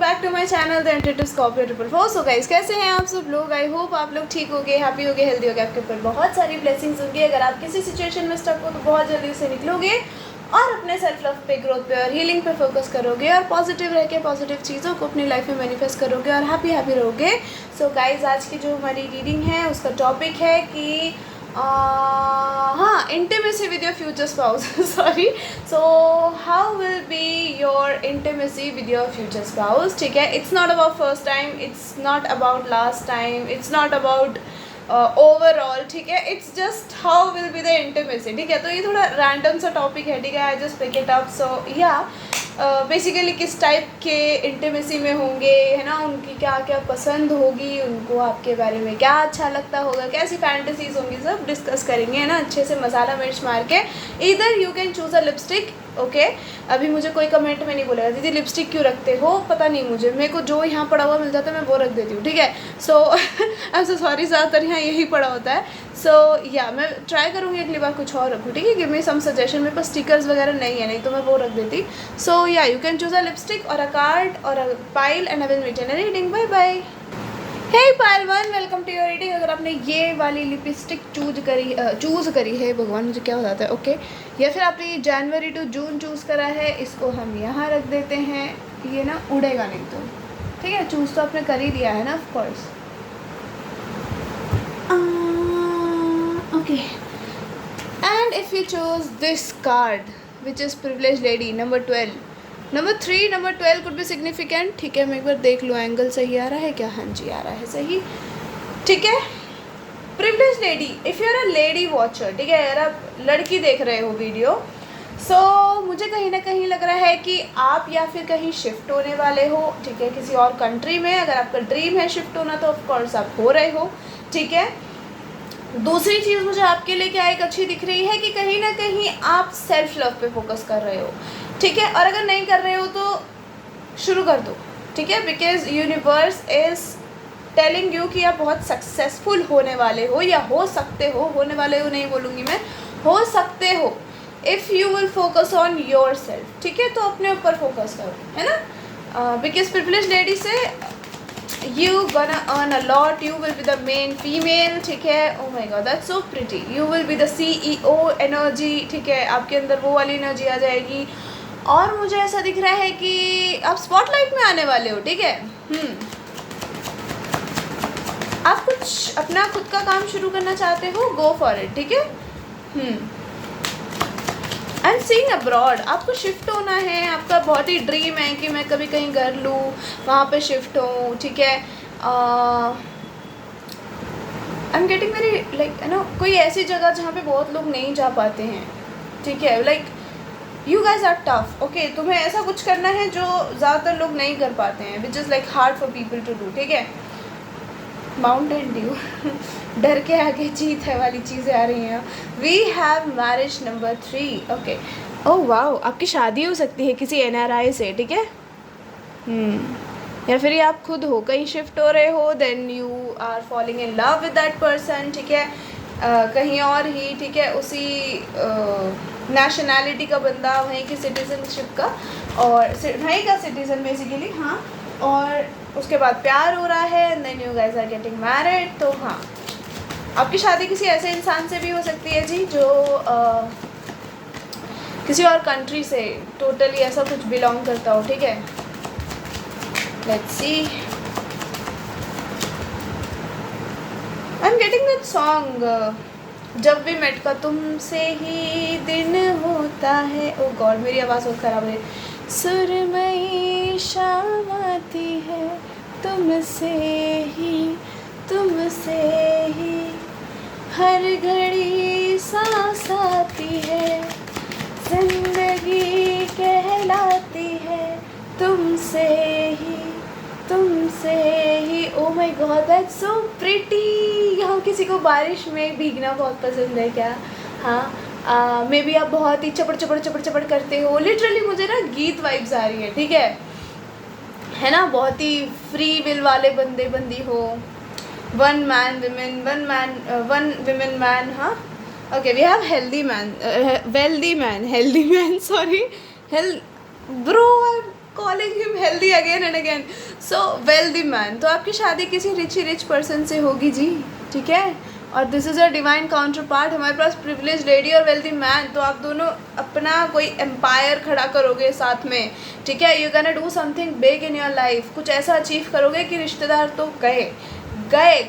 Back to my channel the entertainer scorpio 444। So guys, कैसे हैं आप सब लोग? आई होप आप लोग ठीक होगे, हैप्पी होगे, हेल्दी होगे, आपके ऊपर बहुत सारी ब्लेसिंग्स होंगी। अगर आप किसी सिचुएशन में स्टक हो तो बहुत जल्दी उससे निकलोगे और अपने सेल्फ लव पे, ग्रोथ पे और हीलिंग पे फोकस करोगे और पॉजिटिव रह के पॉजिटिव चीज़ों को अपनी लाइफ में मैनिफेस्ट करोगे और हैप्पी रहोगे। सो गाइस, आज की जो हमारी रीडिंग है उसका टॉपिक है कि हाँ, intimacy with your future spouse. Sorry. So how will be your intimacy with your future spouse? ठीक है, it's not about first time, it's not about last time, it's not about overall. ठीक है, it's just how will be the intimacy. ठीक है, तो ये थोड़ा random सा टॉपिक है। ठीक है, I just pick it up. So या बेसिकली किस टाइप के इंटीमेसी में होंगे, है ना, उनकी क्या क्या पसंद होगी, उनको आपके बारे में क्या अच्छा लगता होगा, कैसी फैंटेसीज होंगी, सब डिस्कस करेंगे, है ना, अच्छे से मसाला मिर्च मार के। इधर you can choose a lipstick. Okay, अभी मुझे कोई कमेंट में नहीं बोलेगा दीदी लिपस्टिक क्यों रखते हो, पता नहीं मुझे, मेरे को जो यहाँ पड़ा हुआ मिल जाता है मैं वो रख देती हूँ। ठीक है, सो आई एम सो सॉरी, ज़्यादातर यहाँ यही पड़ा होता है। सो या मैं ट्राई करूँगी अगली बार कुछ और रखूँ। ठीक है, गिव मी सम सजेशन। मेरे पास स्टिकर्स वगैरह नहीं है, नहीं तो मैं वो रख देती। So yeah you can choose a lipstick और अ कार्ड और a pile and I will meet in a reading. Bye bye. Hey Payal one, welcome to your reading. अगर आपने ये वाली लिपस्टिक चूज़ करी है, भगवान मुझे क्या हो जाता है, ओके, या फिर आपने ये जनवरी टू जून चूज़ करा है, इसको हम यहाँ रख देते हैं। ये ना उड़ेगा नहीं तो, ठीक है, चूज़ तो आपने कर ही दिया है ना, of course. Okay, and if you choose this card which is privilege lady number 12, number 3, number 12 could be significant. ठीक है, मैं एक बार देख लूँ एंगल सही आ रहा है क्या? हाँ जी, आ रहा है सही। ठीक है, privilege lady, if you are a lady watcher, ठीक है, अगर आप लड़की देख रहे हो वीडियो, सो मुझे कहीं ना कहीं लग रहा है कि आप या फिर कहीं शिफ्ट होने वाले हो। ठीक है, किसी और कंट्री में। अगर आपका ड्रीम है शिफ्ट होना तो ऑफकोर्स आप हो रहे हो। ठीक है, दूसरी चीज़ मुझे आपके लिए क्या एक अच्छी दिख रही है कि कहीं ना कहीं आप सेल्फ लव पे फोकस कर रहे हो। ठीक है, और अगर नहीं कर रहे हो तो शुरू कर दो। ठीक है, because universe is telling you कि आप बहुत सक्सेसफुल होने वाले हो, या हो सकते हो, होने वाले हो नहीं बोलूँगी मैं, हो सकते हो, if you will focus on your self. ठीक है, तो अपने ऊपर फोकस करो, है ना, बिकॉज प्रिविलेज लेडी से you gonna earn a lot, you will be the main female। ठीक है, oh my god that's so pretty, you will be the CEO energy। ठीक है, आपके अंदर वो वाली एनर्जी आ जाएगी और मुझे ऐसा दिख रहा है कि आप स्पॉटलाइट में आने वाले हो। ठीक है, आप कुछ अपना खुद का काम शुरू करना चाहते हो, गो फॉर इट। ठीक है, आई एम सीइंग अब्रॉड, आपको शिफ्ट होना है, आपका बहुत ही ड्रीम है कि मैं कभी कहीं घर लूँ, वहाँ पे शिफ्ट हूँ। ठीक है, I am getting very like, है ना, कोई ऐसी जगह जहाँ पे बहुत लोग नहीं जा पाते हैं। ठीक है, like you guys are tough. Okay, तुम्हें ऐसा कुछ करना है जो ज़्यादातर लोग नहीं कर पाते हैं, which is like hard for people to do. ठीक है, माउंटेन ड्यू डर के आगे जीत है वाली चीज़ें आ रही हैं। We have marriage number 3। Okay, oh wow, आपकी शादी हो सकती है किसी NRI से। ठीक है, या फिर ये आप खुद हो, कहीं शिफ्ट हो रहे हो, then you are falling in love with that person. ठीक है, कहीं और ही, ठीक है, उसी नेशनैलिटी का बंदा, वहीं की सिटीजनशिप का, और वहीं का सिटीज़न बेसिकली। हाँ, और उसके बाद प्यार हो रहा है and then you guys are getting married. तो हाँ, आपकी शादी किसी ऐसे इंसान से भी हो सकती है जी जो किसी और कंट्री से टोटली ऐसा कुछ बिलोंग करता हो। ठीक है, let's see, I am getting that song, जब भी मेट का तुमसे ही दिन होता है। ओ गॉड, मेरी आवाज़ बहुत ख़राब है। सुरमई शाम आती है, तुमसे ही हर घड़ी सांस आती है, जिंदगी कहलाती है तुमसे ही। Oh my God that's so pretty. यहाँ किसी को बारिश में भीगना बहुत पसंद है क्या? हाँ, मे बी आप बहुत ही चपड़ करते हो। लिटरली मुझे ना गीत वाइब्स आ रही है। ठीक है ना, बहुत ही फ्री विल वाले बंदी हो, वन विमेन मैन। हाँ, okay, we have wealthy man, sorry, bro, I'm calling him healthy again and again. So wealthy man, तो आपकी शादी किसी रिच पर्सन से होगी जी, ठीक है। और this is a divine counter part, हमारे पास प्रिविलेज लेडी और वेल्दी मैन, तो आप दोनों अपना कोई एम्पायर खड़ा करोगे साथ में, ठीक है। You can do something big in your life, कुछ ऐसा अचीव करोगे कि रिश्तेदार तो गए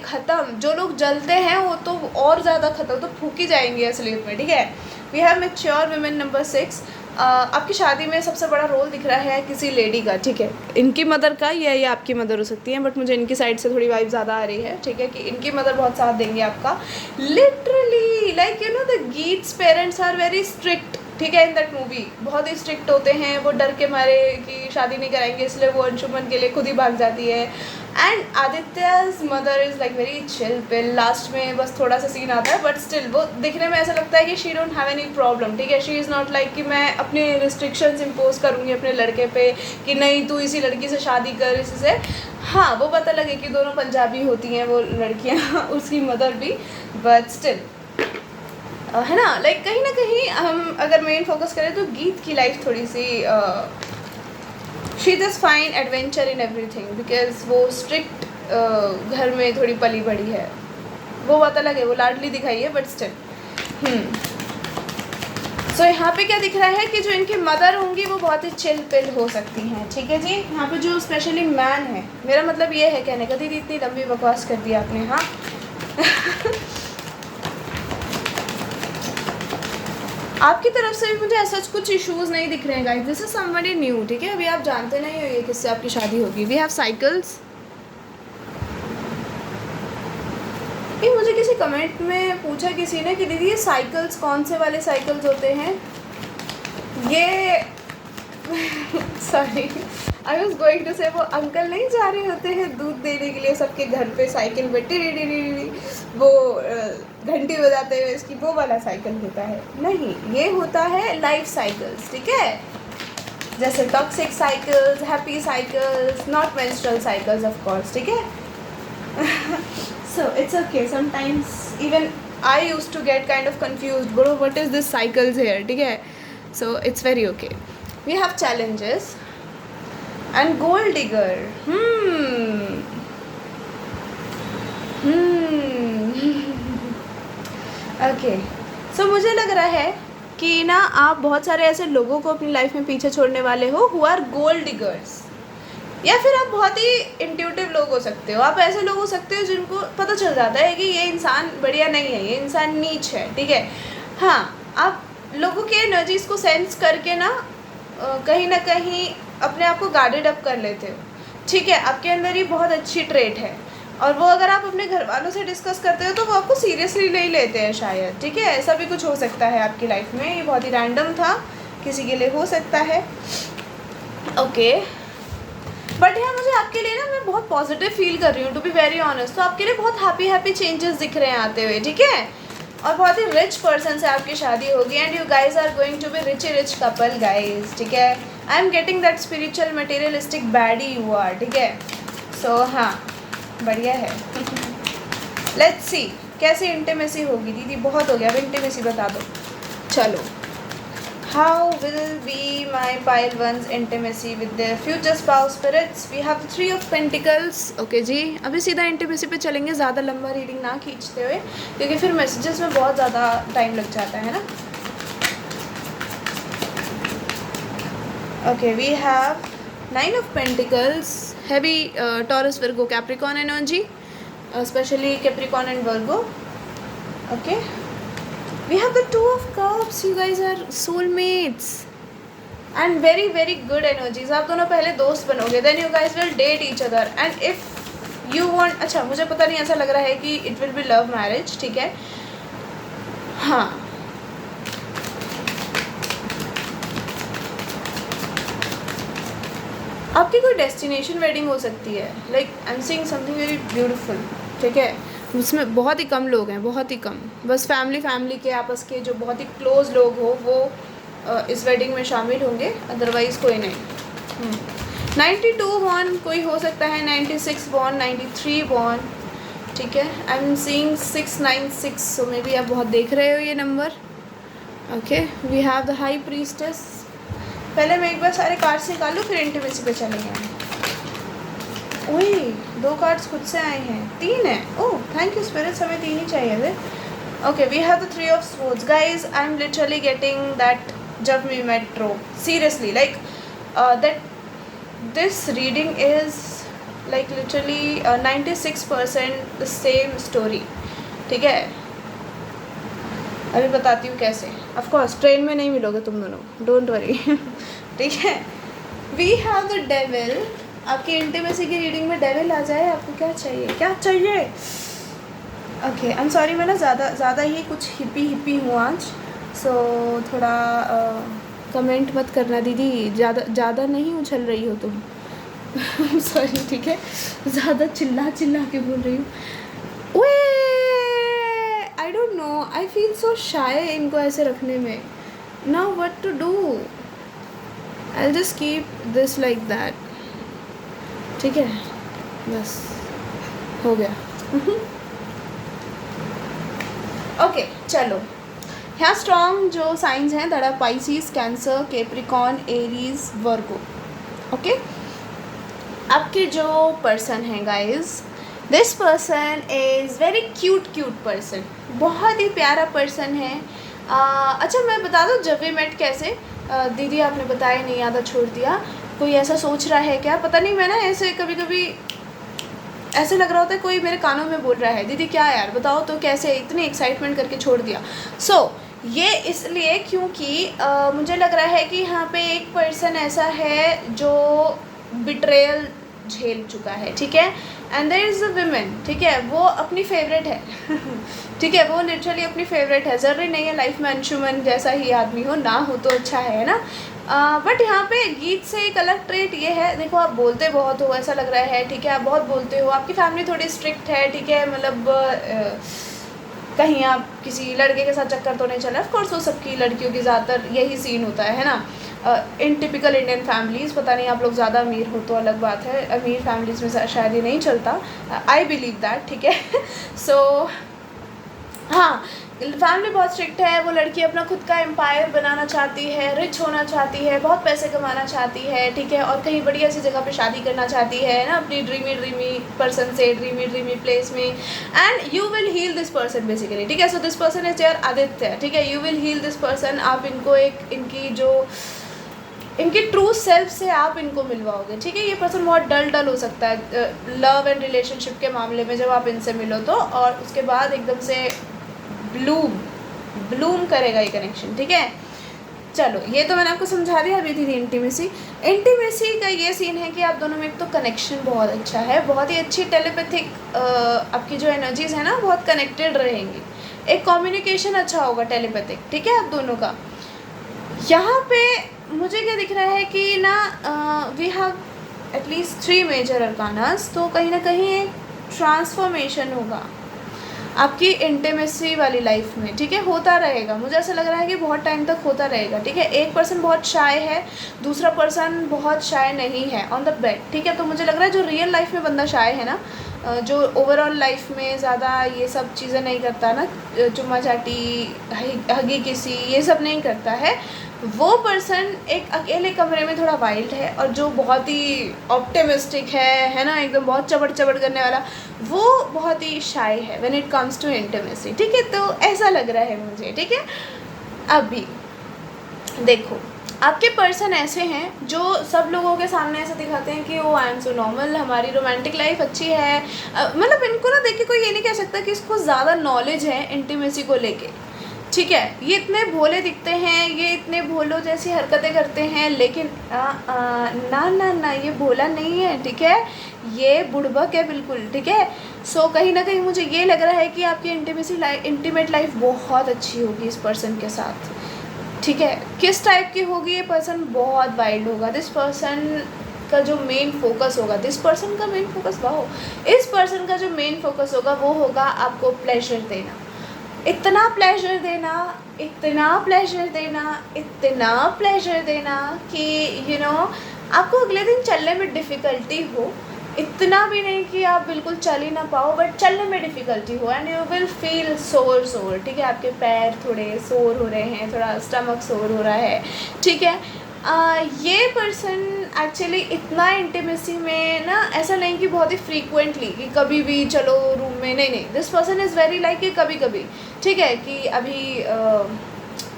ख़त्म, जो लोग जलते हैं वो तो और ज़्यादा ख़त्म, तो फूकी जाएंगे असलियत में, ठीक है। We have mature women number 6। आपकी शादी में सबसे बड़ा रोल दिख रहा है किसी लेडी का, ठीक है, इनकी मदर का, या ये आपकी मदर हो सकती है, बट मुझे इनकी साइड से थोड़ी वाइब ज़्यादा आ रही है, ठीक है, कि इनकी मदर बहुत साथ देंगे आपका। Literally like you know the Geet's parents are very strict, ठीक है, इन दैट मूवी बहुत ही स्ट्रिक्ट होते हैं, वो डर के मारे कि शादी नहीं कराएंगे, इसलिए वो अंशुमन के लिए खुद ही भाग जाती है। And Aditya's mother is like very chill pill, last में बस थोड़ा सा सीन आता है, बट स्टिल वो दिखने में ऐसा लगता है कि she don't have any problem, ठीक है। शी इज़ नॉट लाइक कि मैं अपने रिस्ट्रिक्शंस इम्पोज करूँगी अपने लड़के पे कि नहीं तू इसी लड़की से शादी कर, इसी से। हाँ, वो पता लगे कि दोनों पंजाबी होती हैं वो लड़कियाँ उसकी मदर भी, बट स्टिल है ना, लाइक कहीं ना कहीं हम अगर मेन फोकस करें तो गीत की लाइफ थोड़ी सी she just fine adventure in everything, because वो स्ट्रिक्ट घर में थोड़ी पली बड़ी है, वो पता लगे वो लाडली दिखाई है, बट स्टिल। सो यहाँ पे क्या दिख रहा है कि जो इनकी मदर होंगी वो बहुत ही चिल पिल हो सकती हैं, ठीक है जी। यहाँ पे जो स्पेशली मैन है, मेरा मतलब ये है कहने का, दीदी इतनी लंबी बकवास कर दी आपने, हाँ। आपकी तरफ से भी मुझे ऐसा कुछ इश्यूज़ नहीं दिख रहे हैं guys, this is somebody new, ठीक है, अभी आप जानते नहीं हो ये किससे आपकी शादी होगी। We have cycles. ये मुझे किसी कमेंट में पूछा किसी ने कि दीदी ये साइकिल्स कौन से वाले साइकिल्स होते हैं, ये sorry I was going to say वो अंकल नहीं जा रहे होते हैं दूध देने के लिए सबके घर पे साइकिल पे टिरी वो घंटी बजाते हुए, इसकी वो वाला साइकिल होता है, नहीं ये होता है लाइफ साइकिल्स, ठीक है, जैसे toxic cycles, happy cycles, not menstrual cycles of course, ठीक है। So it's okay, sometimes even I use to get kind of confused, bro what is this cycles here, ठीक है। So it's very okay. We have challenges and gold digger. Okay, so मुझे लग रहा है कि ना आप बहुत सारे ऐसे लोगों को अपनी लाइफ में पीछे छोड़ने वाले हो हु आर गोल्ड डिगर्स, या फिर आप बहुत ही इंट्यूटिव लोग हो सकते हो, आप ऐसे लोग हो सकते हो जिनको पता चल जाता है कि ये इंसान बढ़िया नहीं है, ये इंसान नीच है, ठीक है। हाँ, आप लोगों के एनर्जीज़ को सेंस करके ना कहीं अपने आप को गार्डेड अप कर लेते हो, ठीक है, आपके अंदर ये बहुत अच्छी ट्रेट है, और वो अगर आप अपने घर वालों से डिस्कस करते हो तो वो आपको सीरियसली नहीं लेते हैं शायद, ठीक है, ऐसा भी कुछ हो सकता है आपकी लाइफ में, ये बहुत ही रैंडम था, किसी के लिए हो सकता है, ओके। बट यहाँ मुझे आपके लिए ना मैं बहुत पॉजिटिव फील कर रही हूँ, टू बी वेरी ऑनेस्ट, तो आपके लिए बहुत हैप्पी चेंजेस दिख रहे हैं आते हुए, ठीक है, और बहुत ही रिच पर्सन से आपकी शादी होगी, and you guys are going to be rich couple guys, ठीक है। I am getting that spiritual materialistic baddie you are, ठीक है। सो हाँ, बढ़िया है। लेट्स सी कैसी इंटीमेसी होगी दीदी, बहुत हो गया, अब इंटीमेसी बता दो, चलो। How will be my pile once intimacy with their future spouse spirits. We have 3 of pentacles, okay जी। अभी सीधा इंटीमेसी पे चलेंगे, ज़्यादा लंबा रीडिंग ना खींचते हुए, क्योंकि फिर मैसेजेस में बहुत ज़्यादा टाइम लग जाता है ना। Okay, we have 9 of Pentacles, heavy Taurus, Virgo, Capricorn energy, especially Capricorn and Virgo. Okay, we have the 2 of Cups. You guys are soulmates and very good energies. आप दोनों पहले दोस्त बनोगे, then you guys will date each other, and if you want, अच्छा मुझे पता नहीं, ऐसा लग रहा है कि it will be love marriage, ठीक है। हाँ, आपकी कोई डेस्टिनेशन वेडिंग हो सकती है, like I am seeing something very beautiful, ठीक है। उसमें बहुत ही कम लोग हैं, बहुत ही कम, बस फैमिली के आपस के जो बहुत ही क्लोज लोग हो वो इस वेडिंग में शामिल होंगे, अदरवाइज़ कोई नहीं। 92 बॉर्न कोई हो सकता है, 96 बॉर्न, 93 बॉर्न, ठीक है। I am seeing 696, so maybe आप बहुत देख रहे हो ये नंबर, okay. We have the high priestess, पहले मैं एक बार सारे कार्ड्स निकाल लूँ, फिर इंटीमेसी पे चलेंगे हम। वही 2 कार्ड्स खुद से आए हैं, 3 है। ओह थैंक यू स्पिरिट्स, हमें 3 ही चाहिए थे। Okay we have the 3 of swords guys. I am literally getting that जब we met trope, seriously like that this reading is like literally 96% the same story. ठीक है, अभी बताती हूँ कैसे। ऑफ कोर्स ट्रेन में नहीं मिलोगे तुम दोनों, डोंट वरी। ठीक है, वी हैव द डेविल। आपकी इंटीमेसी की रीडिंग में डेविल आ जाए, आपको क्या चाहिए, क्या चाहिए? ओके आई एम सॉरी, मैं ना ज़्यादा ही कुछ हिप्पी हूँ आज, सो थोड़ा कमेंट मत करना दीदी, ज़्यादा नहीं उछल रही हो तुम। सॉरी, ठीक है, ज़्यादा चिल्ला के बोल रही हूँ। I don't know, I feel so shy इनको ऐसे रखने में। Now what to do? I just keep this like that. ठीक है, बस हो गया। ओके चलो, यहाँ स्ट्रॉन्ग जो साइंस हैं that are Pisces, Cancer, Capricorn, Aries, Virgo. Okay, आपके जो पर्सन है guys, this person is very cute person, बहुत ही प्यारा पर्सन है। अच्छा मैं बता दूँ जब वी मेट कैसे? दीदी आपने बताया नहीं, आधा छोड़ दिया। कोई ऐसा सोच रहा है क्या? पता नहीं, मैं ना ऐसे कभी ऐसे लग रहा होता है कोई मेरे कानों में बोल रहा है, दीदी क्या यार बताओ तो कैसे, इतनी एक्साइटमेंट करके छोड़ दिया। ये इसलिए क्योंकि मुझे लग रहा है कि यहाँ पे एक पर्सन ऐसा है जो बिट्रेयल झेल चुका है। ठीक है, and there is a women, ठीक है, वो अपनी फेवरेट है। ठीक है, वो लिटरली अपनी फेवरेट है। ज़रूरी नहीं है लाइफ में अंशुमन जैसा ही आदमी हो, ना हो तो अच्छा है ना। बट यहाँ पे गीत से एक अलग ट्रेट ये है, देखो आप बोलते बहुत हो ऐसा लग रहा है। ठीक है, आप बहुत बोलते हो, आपकी फैमिली थोड़ी स्ट्रिक्ट है। ठीक है, मतलब कहीं आप किसी लड़के के साथ चक्कर तो नहीं चला। ऑफ कोर्स वो सबकी लड़कियों की ज़्यादातर यही सीन होता है ना, इन टिपिकल इंडियन फैमिलीज़। पता नहीं आप लोग ज़्यादा अमीर हो तो अलग बात है, अमीर फैमिलीज़ में शायद ये नहीं चलता, आई बिलीव दैट। ठीक है, सो हाँ, फैमिली बहुत स्ट्रिक्ट है। वो लड़की अपना खुद का एम्पायर बनाना चाहती है, रिच होना चाहती है, बहुत पैसे कमाना चाहती है। ठीक है, और कहीं बढ़िया सी जगह पे शादी करना चाहती है ना, अपनी ड्रीमी पर्सन से, ड्रीमी प्लेस में। And you will heal this person basically. ठीक है, so this person is your Aditya. ठीक है, you will heal this person. आप इनको इनकी ट्रू सेल्फ से आप इनको मिलवाओगे। ठीक है, ये पर्सन बहुत डल हो सकता है लव एंड रिलेशनशिप के मामले में जब आप इनसे मिलो तो, और उसके बाद एकदम से ब्लूम करेगा ये कनेक्शन। ठीक है, चलो ये तो मैंने आपको समझा दिया। अभी थी इंटीमेसी का ये सीन है कि आप दोनों में एक तो कनेक्शन बहुत अच्छा है, बहुत ही अच्छी टेलीपैथिक आपकी जो एनर्जीज है ना बहुत कनेक्टेड रहेंगी, एक कम्युनिकेशन अच्छा होगा टेलीपैथिक। ठीक है, आप दोनों का। यहाँ पे मुझे क्या दिख रहा है कि ना वी हैव एटलीस्ट 3 मेजर अरकानास, तो कहीं ना कहीं एक ट्रांसफॉर्मेशन होगा आपकी इंटीमेसी वाली लाइफ में। ठीक है, होता रहेगा, मुझे ऐसा लग रहा है कि बहुत टाइम तक होता रहेगा। ठीक है, एक पर्सन बहुत शाय है, दूसरा पर्सन बहुत शाय नहीं है ऑन द बेड। ठीक है, तो मुझे लग रहा है जो रियल लाइफ में बंदा शाय है ना, जो ओवरऑल लाइफ में ज़्यादा ये सब चीज़ें नहीं करता ना, चुम्मा चाटी, हगी किसी, ये सब नहीं करता है, वो पर्सन एक अकेले कमरे में थोड़ा वाइल्ड है, और जो बहुत ही ऑप्टिमिस्टिक है ना, एकदम बहुत चबड़ करने वाला, वो बहुत ही शाय है when it comes to intimacy. ठीक है, तो ऐसा लग रहा है मुझे। ठीक है, अभी देखो आपके पर्सन ऐसे हैं जो सब लोगों के सामने ऐसा दिखाते हैं कि वो आई एम सो नॉर्मल, हमारी रोमांटिक लाइफ अच्छी है। मतलब इनको ना देख के कोई ये नहीं कह सकता कि इसको ज़्यादा नॉलेज है इंटीमेसी को लेके। ठीक है, ये इतने भोले दिखते हैं, ये इतने भोलों जैसी हरकतें करते हैं, लेकिन ना ये भोला नहीं है। ठीक है, ये बुड़बक है बिल्कुल। ठीक है, सो कहीं ना कहीं मुझे ये लग रहा है कि आपकी इंटीमेट लाइफ बहुत अच्छी होगी इस पर्सन के साथ। ठीक है, किस टाइप की होगी? ये पर्सन बहुत वाइल्ड होगा। दिस पर्सन का जो मेन फोकस होगा, इस पर्सन का जो मेन फोकस होगा वो होगा आपको प्लेजर देना, इतना प्लेजर देना कि आपको अगले दिन चलने में डिफ़िकल्टी हो, इतना भी नहीं कि आप बिल्कुल चल ही ना पाओ, बट चलने में डिफ़िकल्टी हो, एंड यू विल फील सोर। ठीक है, आपके पैर थोड़े सोर हो रहे हैं, थोड़ा स्टमक सोर हो रहा है। ठीक है, ये पर्सन एक्चुअली इतना इंटीमेसी में ना, ऐसा नहीं कि बहुत ही फ्रीक्वेंटली कि कभी भी चलो रूम में, नहीं, this person is very like कि कभी कभी, ठीक है, कि अभी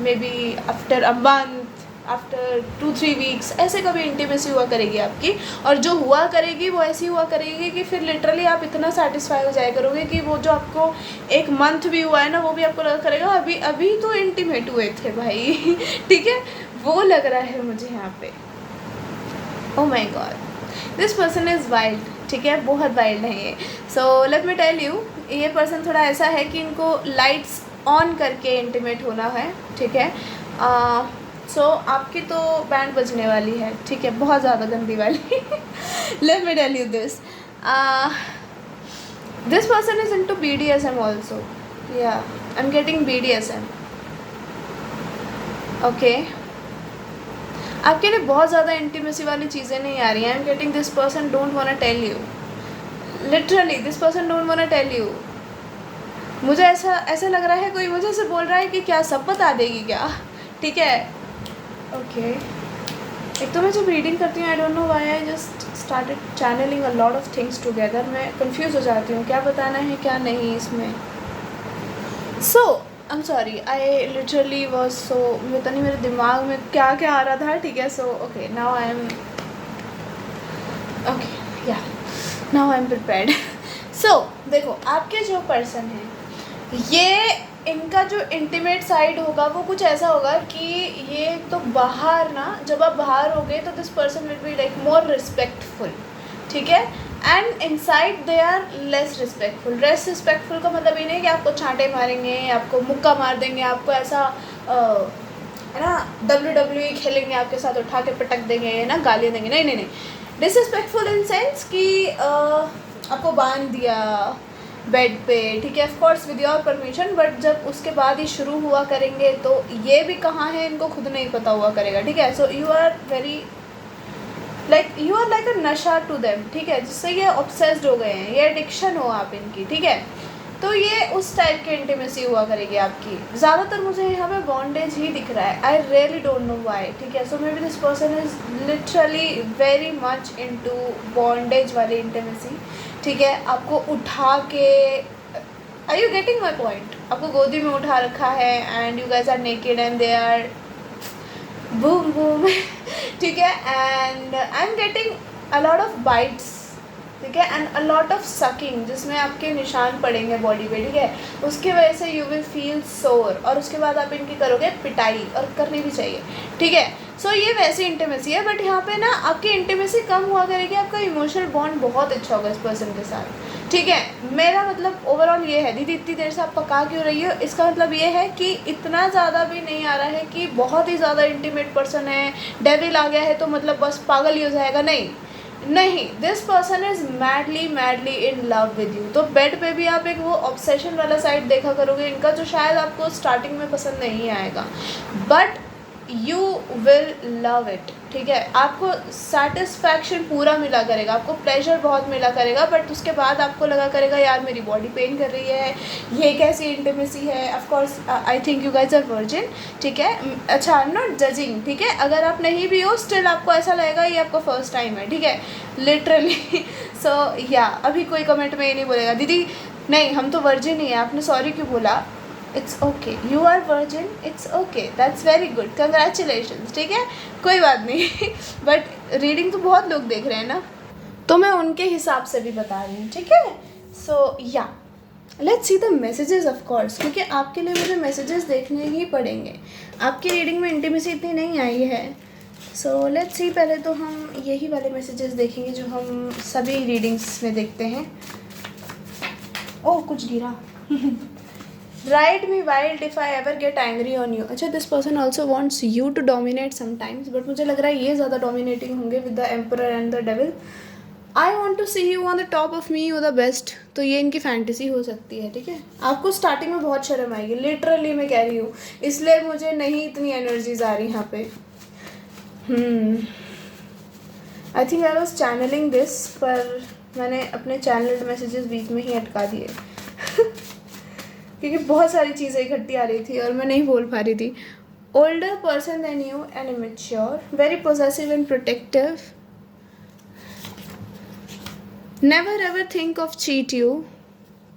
may be after a month, after 2-3 weeks ऐसे कभी इंटीमेसी हुआ करेगी आपकी। और जो हुआ करेगी वो ऐसी हुआ करेगी कि फिर लिटरली आप इतना सेटिस्फाई हो जाया करोगे कि वो जो आपको 1 मंथ भी हुआ है ना, वो भी आपको लगा करेगा अभी अभी तो इंटीमेट हुए थे भाई ठीक है, वो लग रहा है मुझे यहाँ पे। Oh my God, this person is wild, ठीक है, बहुत वाइल्ड है ये। So let me tell you, ये पर्सन थोड़ा ऐसा है कि इनको लाइट्स ऑन करके इंटीमेट होना है, ठीक है। सो आपकी तो बैंड बजने वाली है, ठीक है, बहुत ज़्यादा गंदी वाली let me tell you this, this person is into BDSM also, या I am getting BDSM, okay. आपके लिए बहुत ज़्यादा इंटीमेसी वाली चीज़ें नहीं आ रही हैं। I am getting this person don't want to tell you, literally this person don't want to tell you. मुझे ऐसा लग रहा है कोई मुझे ऐसे बोल रहा है कि क्या सब बता देगी क्या, ठीक है, ओके। एक तो मैं जब रीडिंग करती हूँ, I don't know why I just started channelling a lot of things together. मैं कंफ्यूज हो जाती हूँ क्या बताना है क्या नहीं इसमें। So I am sorry, I literally was so, पता नहीं मेरे दिमाग में क्या क्या आ रहा था, ठीक है। So okay, now I am okay, या नाउ आई एम प्रिपेयर्ड। सो देखो, आपके जो पर्सन हैं, ये इनका जो इंटीमेट साइड होगा वो कुछ ऐसा होगा कि ये तो बाहर ना, जब आप बाहर होगे तो this person will be like more respectful, ठीक है, and inside they are less respectful. का मतलब ये नहीं कि आपको छांटे मारेंगे, आपको मुक्का मार देंगे, आपको ऐसा है ना WWE खेलेंगे आपके साथ, उठा के पटक देंगे ना, गालियाँ देंगे, नहीं नहीं नहीं। डिसरिस्पेक्टफुल इन सेंस कि आपको बांध दिया बेड पे, ठीक है, of course with your permission, but जब उसके बाद ही शुरू हुआ करेंगे तो ये भी कहाँ है इनको खुद नहीं पता हुआ करेगा, ठीक है। So you are very you are like a nasha to them, ठीक है, जिससे ये ऑब्सेस्ड हो गए हैं, ये एडिक्शन हो आप इनकी, ठीक है। तो ये उस टाइप की इंटीमेसी हुआ करेगी आपकी। ज़्यादातर मुझे यहाँ पे बॉन्डेज ही दिख रहा है, I really don't know why, ठीक है। So maybe this person is literally very much into bondage वाली इंटीमेसी, ठीक है। आपको उठा के, are you getting my point, आपको गोदी में उठा रखा है and you guys are naked and they are boom boom ठीक है, and I am getting a lot of bites, ठीक है, and a lot of sucking, जिसमें आपके निशान पड़ेंगे बॉडी पे, ठीक है। उसकी वजह से यू विल फील सोर, और उसके बाद आप इनकी करोगे पिटाई, और करनी भी चाहिए, ठीक है। सो ये वैसी इंटीमेसी है, बट यहाँ पे ना आपकी इंटीमेसी कम हुआ करेगी, आपका इमोशनल बॉन्ड बहुत अच्छा होगा इस पर्सन के साथ, ठीक है। मेरा मतलब ओवरऑल ये है, दीदी इतनी देर से आप पका क्यों रही हो, इसका मतलब ये है कि इतना ज़्यादा भी नहीं आ रहा है कि बहुत ही ज़्यादा इंटीमेट पर्सन है, डेविल आ गया है तो मतलब बस पागल ही हो जाएगा, नहीं, this person is madly in love with you. तो बेड पे भी आप एक वो ऑब्सेशन वाला साइड देखा करोगे इनका, जो शायद आपको स्टार्टिंग में पसंद नहीं आएगा, but you will love it, ठीक है। आपको सेटिस्फैक्शन पूरा मिला करेगा, आपको प्लेजर बहुत मिला करेगा, बट उसके बाद आपको लगा करेगा यार मेरी बॉडी पेन कर रही है, ये कैसी इंटीमेसी है। Of course I think you guys are virgin, ठीक है। अच्छा, आई एम नॉट जजिंग, ठीक है, अगर आप नहीं भी हो स्टिल आपको ऐसा लगेगा ये आपका फर्स्ट टाइम है, ठीक है, लिटरली। सो या अभी कोई कमेंट में ये नहीं बोलेगा दीदी नहीं हम तो वर्जिन ही है, आपने सॉरी क्यों बोला, it's okay, you are virgin, it's okay, that's very good, congratulations, ठीक है, कोई बात नहीं बट रीडिंग तो बहुत लोग देख रहे हैं ना, तो मैं उनके हिसाब से भी बता रही हूँ, ठीक है। सो या let's see the messages of course, क्योंकि आपके लिए मुझे मैसेजेस देखने ही पड़ेंगे, आपकी रीडिंग में इंटीमेसी इतनी नहीं आई है। सो लेट्स सी, पहले तो हम यही वाले मैसेजेस देखेंगे जो हम सभी रीडिंग्स में देखते हैं। ओह कुछ गिरा Ride me wild if I ever get angry on you. अच्छा, this person also wants you to dominate sometimes, but मुझे लग रहा है ये ज़्यादा dominating होंगे with the emperor and the devil. I want to see you on the top of me, you're the best. तो ये इनकी फैंटेसी हो सकती है, ठीक है। आपको स्टार्टिंग में बहुत शर्म आएगी, लिटरली मैं कह रही हूँ, इसलिए मुझे नहीं इतनी एनर्जीज आ रही यहाँ पे। I think I was channelling this, पर मैंने अपने चैनल्ड मैसेजेस बीच में ही अटका दिए क्योंकि बहुत सारी चीज़ें इकट्ठी आ रही थी और मैं नहीं बोल पा रही थी। older person than you and immature, very possessive and protective, never ever think of cheat you.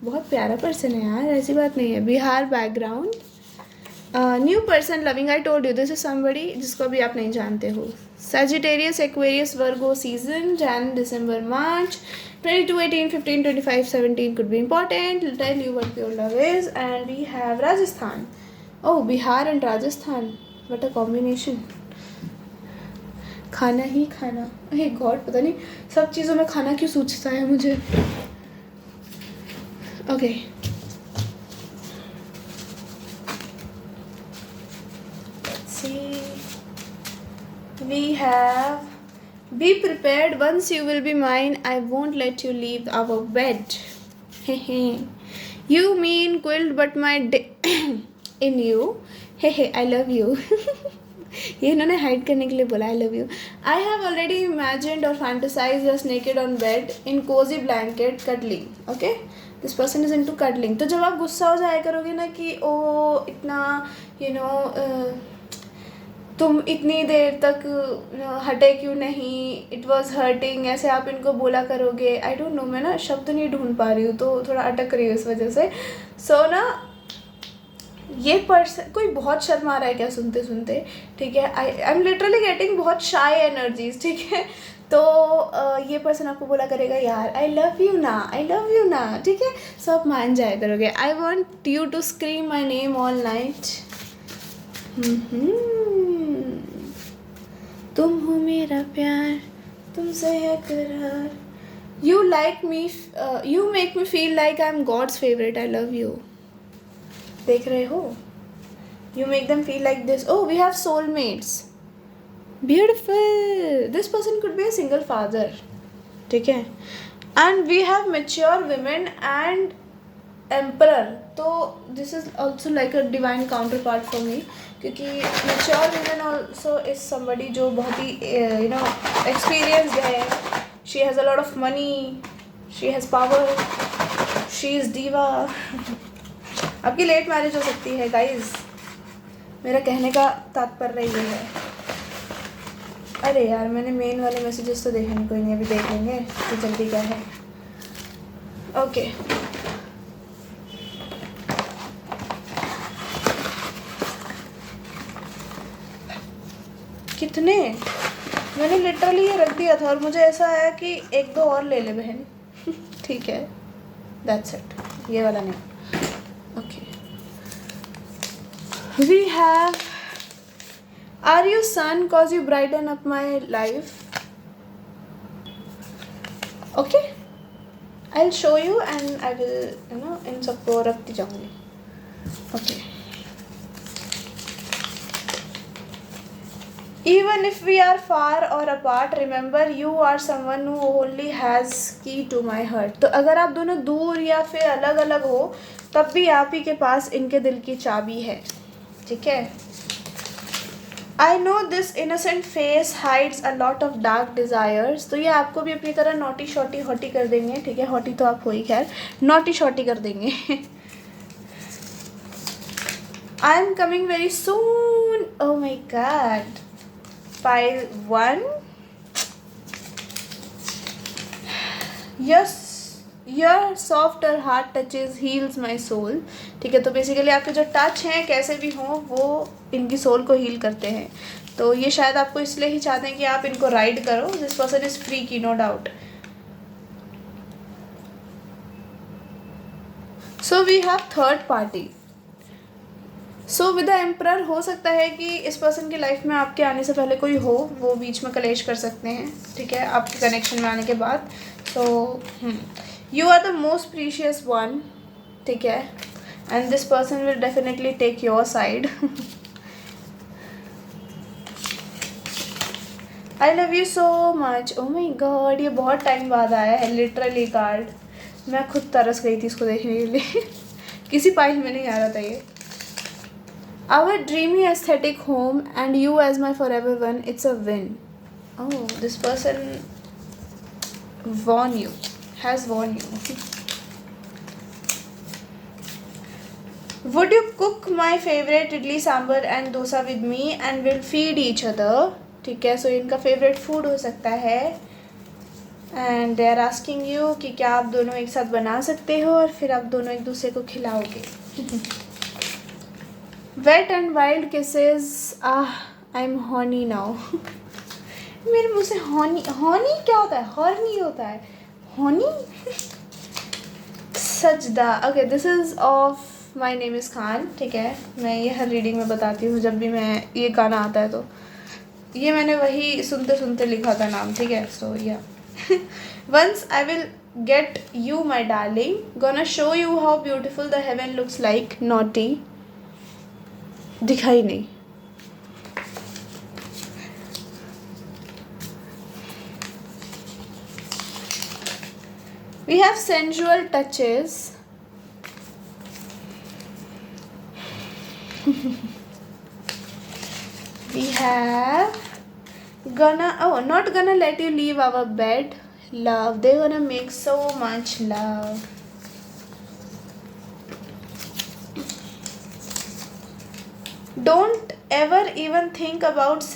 बहुत प्यारा पर्सन है यार, ऐसी बात नहीं है. Bihar background, new person loving, I told you this is somebody जिसको अभी आप नहीं जानते हो. Sagittarius, Aquarius, Virgo season, Jan, December, March, 22, 18, 15, 25, 17 could be important. I'll tell you what pure love is. And we have Rajasthan. Oh, Bihar and Rajasthan. What a combination. खाना ही खाना. हे God, पता नहीं सब चीज़ों में खाना क्यों सूझता है मुझे. Okay, we have, be prepared, once you will be mine, I won't let you leave our bed. You mean quilt but my in you. I love you. ये इन्होंने हाइड करने के लिए बोला I love you. I have already imagined or fantasized us naked on bed in cozy blanket cuddling. Okay, this person is into cuddling. तो जब आप गुस्सा हो जाया करोगे ना कि ओ इतना तुम इतनी देर तक हटे क्यों नहीं, इट वॉज हर्टिंग, ऐसे आप इनको बोला करोगे. आई डोंट नो, मैं ना शब्द नहीं ढूंढ पा रही हूँ तो थोड़ा अटक रही हूँ इस वजह से. सो ना ये पर्सन, कोई बहुत शर्मा रहा है क्या सुनते सुनते, ठीक है. आई एम लिटरली गेटिंग बहुत शाई एनर्जीज, ठीक है. तो ये पर्सन आपको बोला करेगा यार आई लव यू ना, आई लव यू ना, ठीक है. सो आप मान जाया करोगे. I want you to scream my name all night. तुम हो मेरा प्यार, तुमसे है करार. You like me, you make me feel like I am God's favourite. I love you. देख रहे हो, you make them feel like this. Oh, we have soulmates. Beautiful. This person could be a single father, ठीक है. And we have mature women and emperor. तो this is also like a divine counterpart for me, क्योंकि mature women also is somebody जो बहुत ही experienced है. She has a lot of money, she has power, she is diva. आपकी late marriage हो सकती है गाइज, मेरा कहने का तात्पर्य ये है. अरे यार, मैंने मेन वाले मैसेजेस तो देखे नहीं. कोई नहीं, अभी देख लेंगे तो जल्दी क्या है. ओके, कितने मैंने लिटरली ये रख दिया था और मुझे ऐसा आया कि एक दो और ले ले बहन. ठीक है, दैट्स इट. ये वाला नहीं. Okay, we have, are you sun cause you brighten up my life. Okay, I will show you and I will इन सबको रखती जाऊँगी. Okay, even if we are far or apart, remember you are someone who only has key to my heart. तो अगर आप दोनों दूर या फिर अलग अलग हो तब भी आप ही के पास इनके दिल की चाबी है, ठीक है. I know this innocent face hides a lot of dark desires. तो ये आपको भी अपनी तरह नॉटी शॉटी हॉटी कर देंगे, ठीक है. हॉटी तो आप हो ही, खैर नॉटी शॉटी कर देंगे. I am coming very soon. Oh my god. Pile 1. Yes, your softer heart touches heals my soul. ठीक है, तो बेसिकली आपके जो टच हैं कैसे भी हों वो इनकी सोल को हील करते हैं. तो ये शायद आपको इसलिए ही चाहते हैं कि आप इनको राइड करो. दिस पर्सन इज फ्री की, no doubt. So we have third party. So with the emperor हो सकता है कि इस पर्सन की लाइफ में आपके आने से पहले कोई हो, वो बीच में कलेश कर सकते हैं, ठीक है, आपके कनेक्शन में आने के बाद. So you are the most precious one, ठीक है, and this person will definitely take your side. I love you so much. Oh my God, ये बहुत टाइम बाद आया है लिटरली कार्ड. मैं खुद तरस गई थी इसको देखने के लिए. किसी पाइल में नहीं आ रहा था ये. Our dreamy aesthetic home and you as my forever one, it's a win. Oh, this person won you, has won you. Would you cook my favourite idli sambar and dosa with me and will feed each other. ठीक है, सो इनका favourite food हो सकता है. And they are asking you कि क्या आप दोनों एक साथ बना सकते हो और फिर आप दोनों एक दूसरे को खिलाओगे. Wet and wild kisses. I am horny now. मेरे मुँह से हॉनी, हॉनी क्या होता है? हॉर्नी होता है. हॉनी. सजदा. Okay, this is of my name is Khan. ठीक है, मैं ये हर रीडिंग में बताती हूँ जब भी मैं ये गाना आता है. तो ये मैंने वही सुनते सुनते लिखा था नाम. ठीक है, so yeah once I will get you my darling, gonna show you how beautiful the heaven looks like. Naughty. दिखाई नहीं. We have sensual touches. We have not gonna let you leave our bed. Love. They're gonna make so much love. Don't ever even think about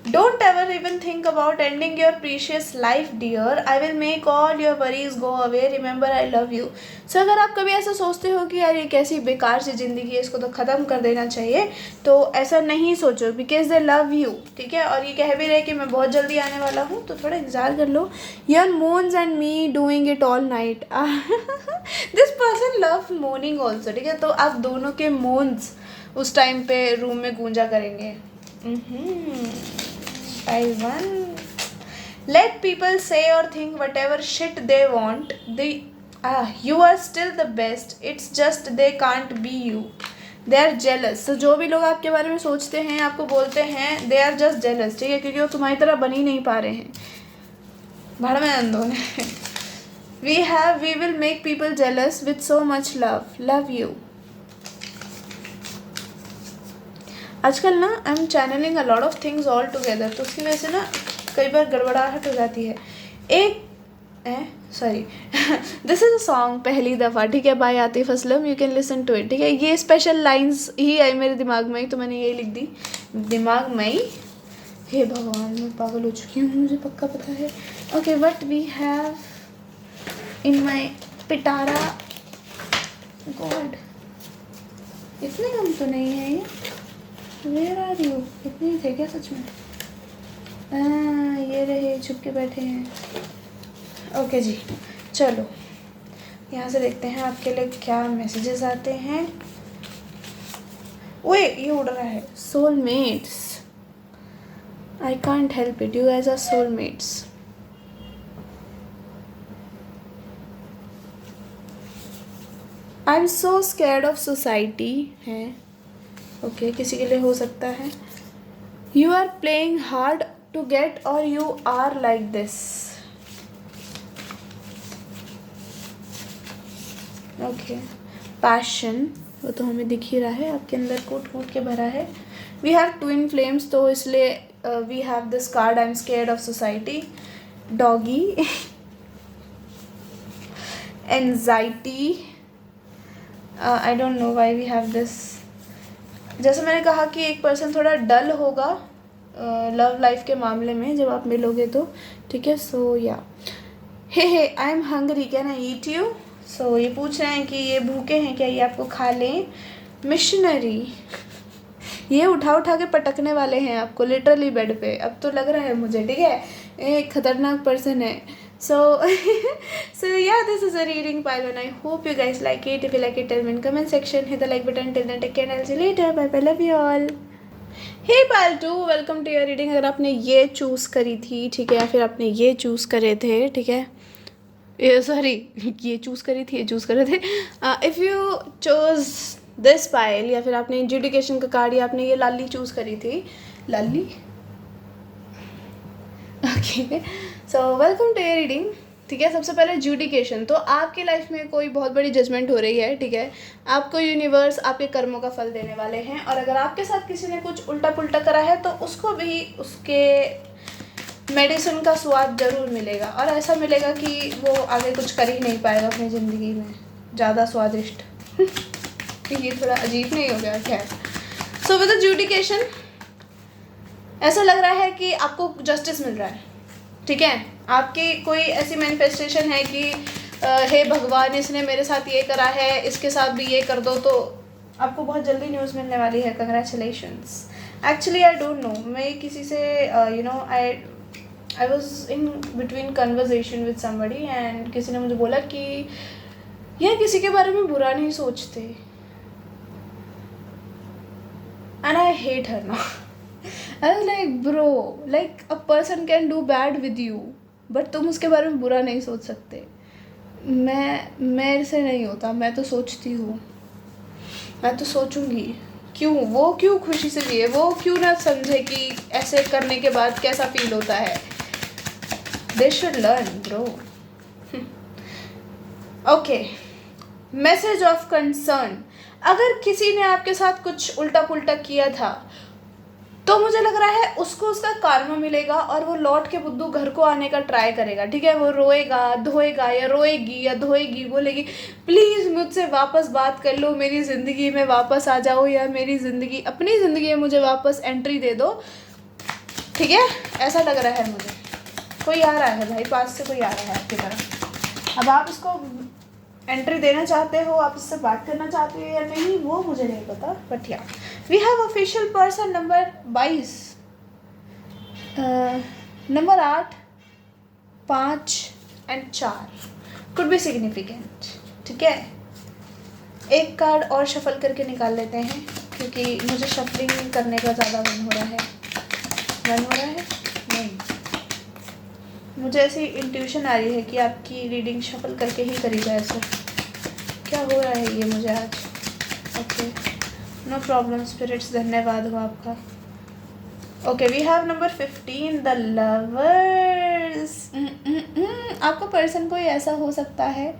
Don't ever even think about ending your precious life, dear. I will make all your worries go away. Remember, I love you. So अगर आप कभी ऐसा सोचते हो कि यार ये कैसी बेकार सी ज़िंदगी है, इसको तो ख़त्म कर देना चाहिए, तो ऐसा नहीं सोचो. Because they love you. ठीक है, और ये कह भी रहे कि मैं बहुत जल्दी आने वाला हूँ, तो थोड़ा इंतज़ार कर लो. Your moans and me doing it all night. This person love morning also. ठीक है, तो आप दोनों के मोन्स उस टाइम पे रूम में गूंजा करेंगे. I1. Let people say or think whatever shit they want. You are still the best. It's just they can't be you. They are jealous. So जो भी लोग आपके बारे में सोचते हैं, आपको बोलते हैं, they are just jealous. ठीक है, क्योंकि वो तुम्हारी तरह बन ही नहीं पा रहे हैं. भाड़ में अंधों ने. We will make people jealous with so much love. Love you. आजकल ना I am channelling a lot of things all together, तो उसकी वजह से ना कई बार गड़बड़ाहट हो जाती है. Sorry. This is a song पहली दफ़ा. ठीक है, by Atif Aslam. You can listen to it. ठीक है, ये स्पेशल लाइंस ही आई मेरे दिमाग में ही, तो मैंने यही लिख दी दिमाग में ही. हे भगवान, मैं पागल हो चुकी हूँ, मुझे पक्का पता है. Okay, but we have in my पिटारा. गॉड, इतने कम तो नहीं है ये. Where are you? इतने ही थे क्या सच में? ये रहे, छुप के बैठे हैं. ओके जी, चलो यहाँ से देखते हैं आपके लिए क्या मैसेजेस आते हैं. ओए, ये उड़ रहा है. Soulmates. I can't help it. You guys are soulmates. I am so scared of society है. ओके, किसी के लिए हो सकता है. You are playing hard to get और you are like this. Okay, passion, वो तो हमें दिख ही रहा है, आपके अंदर कूट कूट के भरा है. वी हैव ट्विन फ्लेम्स, तो इसलिए we have this card. I am scared of society. Doggy. Anxiety. I don't know why we have this. जैसे मैंने कहा कि एक पर्सन थोड़ा डल होगा लव लाइफ के मामले में जब आप मिलोगे तो. ठीक है, so yeah. Hey I am hungry, can I eat you. So ये पूछ रहे हैं कि ये भूखे हैं क्या, ये आपको खा लें. मिशनरी. ये उठा उठा के पटकने वाले हैं आपको लिटरली बेड पे, अब तो लग रहा है मुझे. ठीक है, एक खतरनाक पर्सन है. So yeah, this is a reading pile and I hope you guys like it. If you like it, tell me in comment section. Hit the like button. Till then, take care and I'll see you later. Bye bye. Love you all. Hey pile 2, welcome to your reading. अगर आपने ये choose करी थी, ठीक है, या फिर आपने ये चूज़ करे थे, ठीक है, सॉरी, ये चूज़ करी थी, ये चूज़ करे थे. If you chose this pile, या फिर आपने एजुकेशन का कार्ड, या आपने ये लाली चूज़ करी थी. Lali. Okay, so welcome to your reading. ठीक है, सबसे पहले एजुकेशन. तो आपकी लाइफ में कोई बहुत बड़ी जजमेंट हो रही है. ठीक है, आपको यूनिवर्स आपके कर्मों का फल देने वाले हैं, और अगर आपके साथ किसी ने कुछ उल्टा पुल्टा करा है तो उसको भी उसके मेडिसिन का स्वाद ज़रूर मिलेगा, और ऐसा मिलेगा कि वो आगे कुछ कर ही नहीं पाएगा अपनी ज़िंदगी में ज़्यादा स्वादिष्ट. ये थोड़ा अजीब नहीं हो गया? खैर, सो विद एजुकेशन ऐसा लग रहा है कि आपको जस्टिस मिल रहा है, ठीक है। आपकी कोई ऐसी मैनिफेस्टेशन है कि हे भगवान, इसने मेरे साथ ये करा है, इसके साथ भी ये कर दो, तो आपको बहुत जल्दी न्यूज़ मिलने वाली है। Congratulations. Actually I don't no, मैं किसी से I was in between conversation with somebody and किसी ने मुझे बोला कि यार किसी के बारे में बुरा नहीं सोचते, एंड आई हेट हर ना। I was like bro, like a person can do bad with you but तुम उसके बारे में बुरा नहीं सोच सकते। मेरे से नहीं होता, मैं तो सोचती हूँ, मैं तो सोचूंगी। क्यों खुशी से जिए, वो क्यों ना समझे कि ऐसे करने के बाद कैसा फील होता है। They should learn bro. Okay, message of concern. अगर किसी ने आपके साथ कुछ उल्टा पुल्टा किया था तो मुझे लग रहा है उसको उसका कार्मा मिलेगा और वो लौट के बुद्धू घर को आने का ट्राई करेगा, ठीक है। वो रोएगा, धोएगा या रोएगी या धोएगी, बोलेगी प्लीज़ मुझसे वापस बात कर लो, मेरी ज़िंदगी में वापस आ जाओ, या मेरी ज़िंदगी, अपनी ज़िंदगी में मुझे वापस एंट्री दे दो, ठीक है। ऐसा लग रहा है मुझे। कोई आ रहा है भाई, पास से कोई आ रहा है आपकी तरफ। अब आप उसको एंट्री देना चाहते हो, आप उससे बात करना चाहते हो या नहीं, वो मुझे नहीं पता, but yeah we have official person number 22, number 8, 5 and 4 could be significant, ठीक है। एक कार्ड और शफल करके निकाल लेते हैं क्योंकि मुझे शफलिंग करने का ज़्यादा मन हो रहा है। नहीं, मुझे ऐसी इंट्यूशन आ रही है कि आपकी रीडिंग शफल करके ही करी जाए। सर क्या हो रहा है ये मुझे आज? ओके, नो प्रॉब्लम स्पिरिट्स, धन्यवाद हो आपका। Okay, we have number 15, the lovers. आपका पर्सन कोई ऐसा हो सकता है